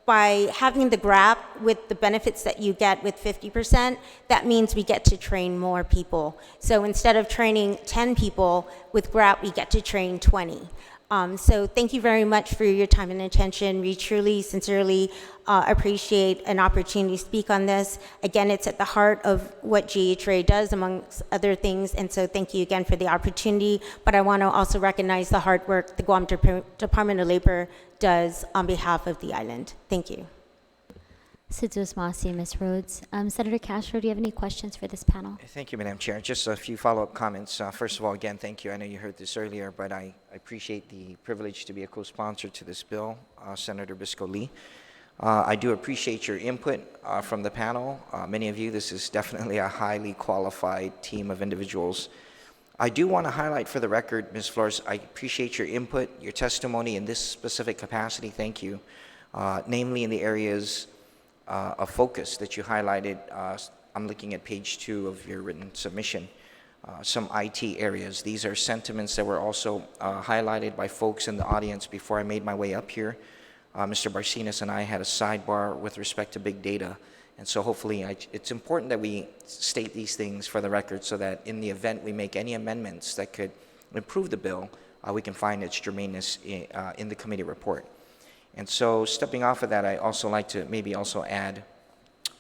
S21: by having the GRAP with the benefits that you get with 50%, that means we get to train more people. So instead of training 10 people with GRAP, we get to train 20. So thank you very much for your time and attention. We truly, sincerely appreciate an opportunity to speak on this. Again, it's at the heart of what GHRA does, amongst other things, and so thank you again for the opportunity. But I want to also recognize the hard work the Guam Department of Labor does on behalf of the island. Thank you.
S1: Sidus Masi, Ms. Rhodes. Senator Castro, do you have any questions for this panel?
S18: Thank you, Madam Chair. Just a few follow-up comments. First of all, again, thank you. I know you heard this earlier, but I appreciate the privilege to be a co-sponsor to this bill, Senator Biscoe. I do appreciate your input from the panel. Many of you, this is definitely a highly qualified team of individuals. I do want to highlight for the record, Ms. Flores, I appreciate your input, your testimony in this specific capacity. Thank you. Namely in the areas of focus that you highlighted. I'm looking at page 2 of your written submission. Some IT areas. These are sentiments that were also highlighted by folks in the audience before I made my way up here. Mr. Barcinas and I had a sidebar with respect to big data. And so hopefully it's important that we state these things for the record so that in the event we make any amendments that could improve the bill, we can find its germaneness in the committee report. And so stepping off of that, I also like to maybe also add,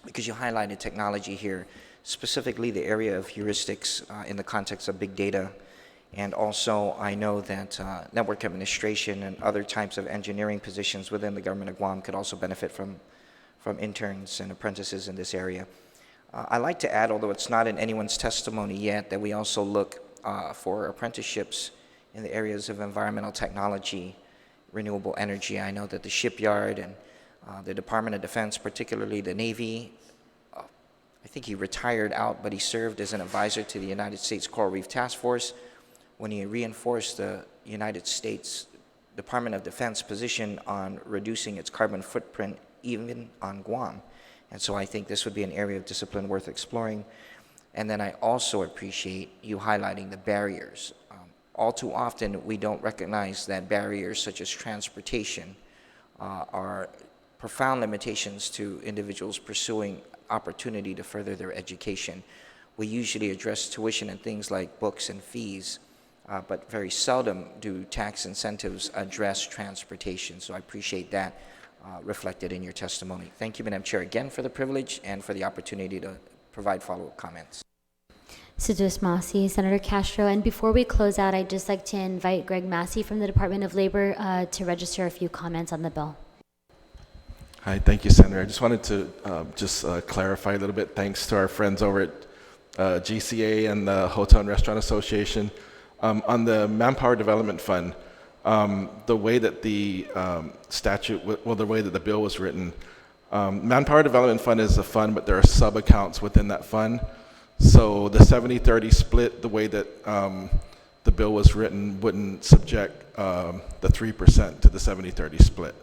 S18: because you highlighted technology here, specifically the area of heuristics in the context of big data. And also I know that network administration and other types of engineering positions within the government of Guam could also benefit from interns and apprentices in this area. I like to add, although it's not in anyone's testimony yet, that we also look for apprenticeships in the areas of environmental technology, renewable energy. I know that the shipyard and the Department of Defense, particularly the Navy, I think he retired out, but he served as an advisor to the United States Coral Reef Task Force when he reinforced the United States Department of Defense position on reducing its carbon footprint even on Guam. And so I think this would be an area of discipline worth exploring. And then I also appreciate you highlighting the barriers. All too often, we don't recognize that barriers such as transportation are profound limitations to individuals pursuing opportunity to further their education. We usually address tuition and things like books and fees, but very seldom do tax incentives address transportation. So I appreciate that reflected in your testimony. Thank you, Madam Chair, again for the privilege and for the opportunity to provide follow-up comments.
S1: Sidus Masi, Senator Castro. And before we close out, I'd just like to invite Greg Massey from the Department of Labor to register a few comments on the bill.
S3: Hi, thank you, Senator. I just wanted to clarify a little bit. Thanks to our friends over at GCA and the Hotel and Restaurant Association. On the Manpower Development Fund, the way that the the way that the bill was written, Manpower Development Fund is a fund, but there are sub-accounts within that fund. So the 70-30 split, the way that the bill was written, wouldn't subject the 3% to the 70-30 split.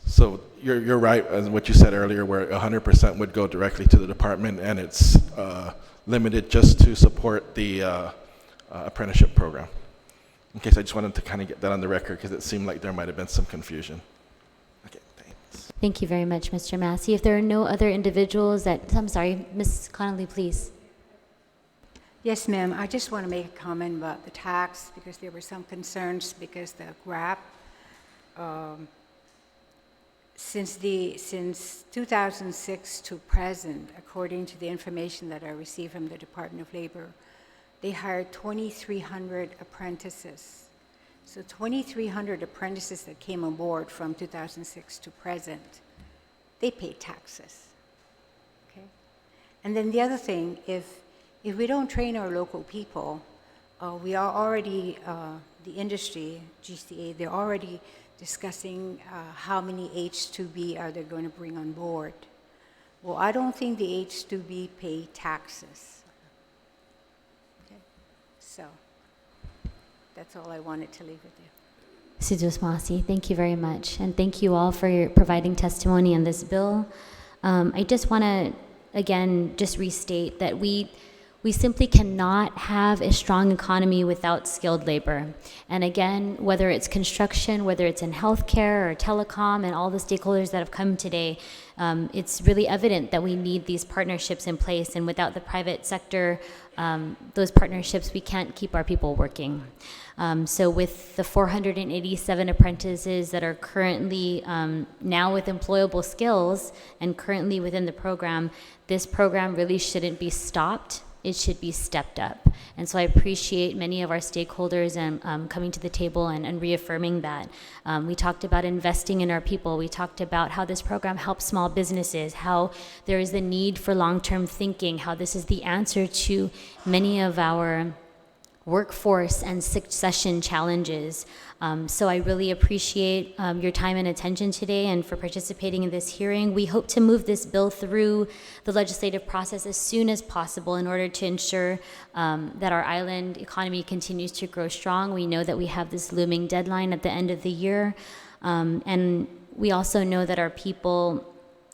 S3: So you're right in what you said earlier, where 100% would go directly to the department, and it's limited just to support the apprenticeship program. In case I just wanted to kind of get that on the record, because it seemed like there might have been some confusion. Okay, thanks.
S1: Thank you very much, Mr. Massey. If there are no other individuals that, I'm sorry, Ms. Connolly, please.
S20: Yes, ma'am. I just want to make a comment about the tax because there were some concerns because the GRAP, since 2006 to present, according to the information that I received from the Department of Labor, they hired 2,300 apprentices. So 2,300 apprentices that came on board from 2006 to present, they pay taxes. Okay? And then the other thing, if we don't train our local people, we are already, the industry, GCA, they're already discussing how many H-2B are they going to bring on board. Well, I don't think the H-2B pay taxes. Okay? So that's all I wanted to leave with you.
S1: Sidus Masi, thank you very much. And thank you all for providing testimony on this bill. I just want to, again, just restate that we simply cannot have a strong economy without skilled labor. And again, whether it's construction, whether it's in healthcare or telecom and all the stakeholders that have come today, it's really evident that we need these partnerships in place. And without the private sector, those partnerships, we can't keep our people working. So with the 487 apprentices that are currently now with employable skills and currently within the program, this program really shouldn't be stopped. It should be stepped up. And so I appreciate many of our stakeholders and coming to the table and reaffirming that. We talked about investing in our people. We talked about how this program helps small businesses, how there is the need for long-term thinking, how this is the answer to many of our workforce and succession challenges. So I really appreciate your time and attention today and for participating in this hearing. We hope to move this bill through the legislative process as soon as possible in order to ensure that our island economy continues to grow strong. We know that we have this looming deadline at the end of the year. And we also know that our people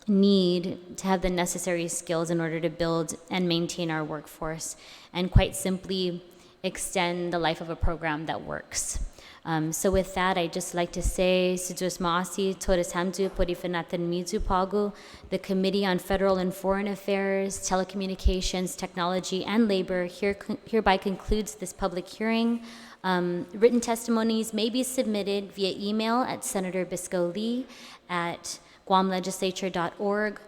S1: need to have the necessary skills in order to build and maintain our workforce and quite simply extend the life of a program that works. So with that, I'd just like to say, Sidus Maasi, Todes Hamdu, Podifanatan Mizu Pagu, the Committee on Federal and Foreign Affairs, Telecommunications, Technology, and Labor hereby concludes this public hearing. Written testimonies may be submitted via email at Senator Biscoe Lee at guamlegislature.org,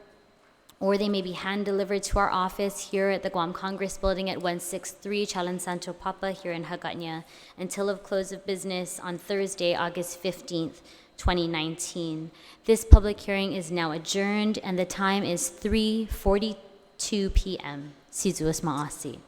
S1: or they may be hand-delivered to our office here at the Guam Congress Building at 163 Chalan Santo Papa here in Hagåtña until of close of business on Thursday, August 15th, 2019. This public hearing is now adjourned and the time is 3:42 p.m. Sidus Maasi.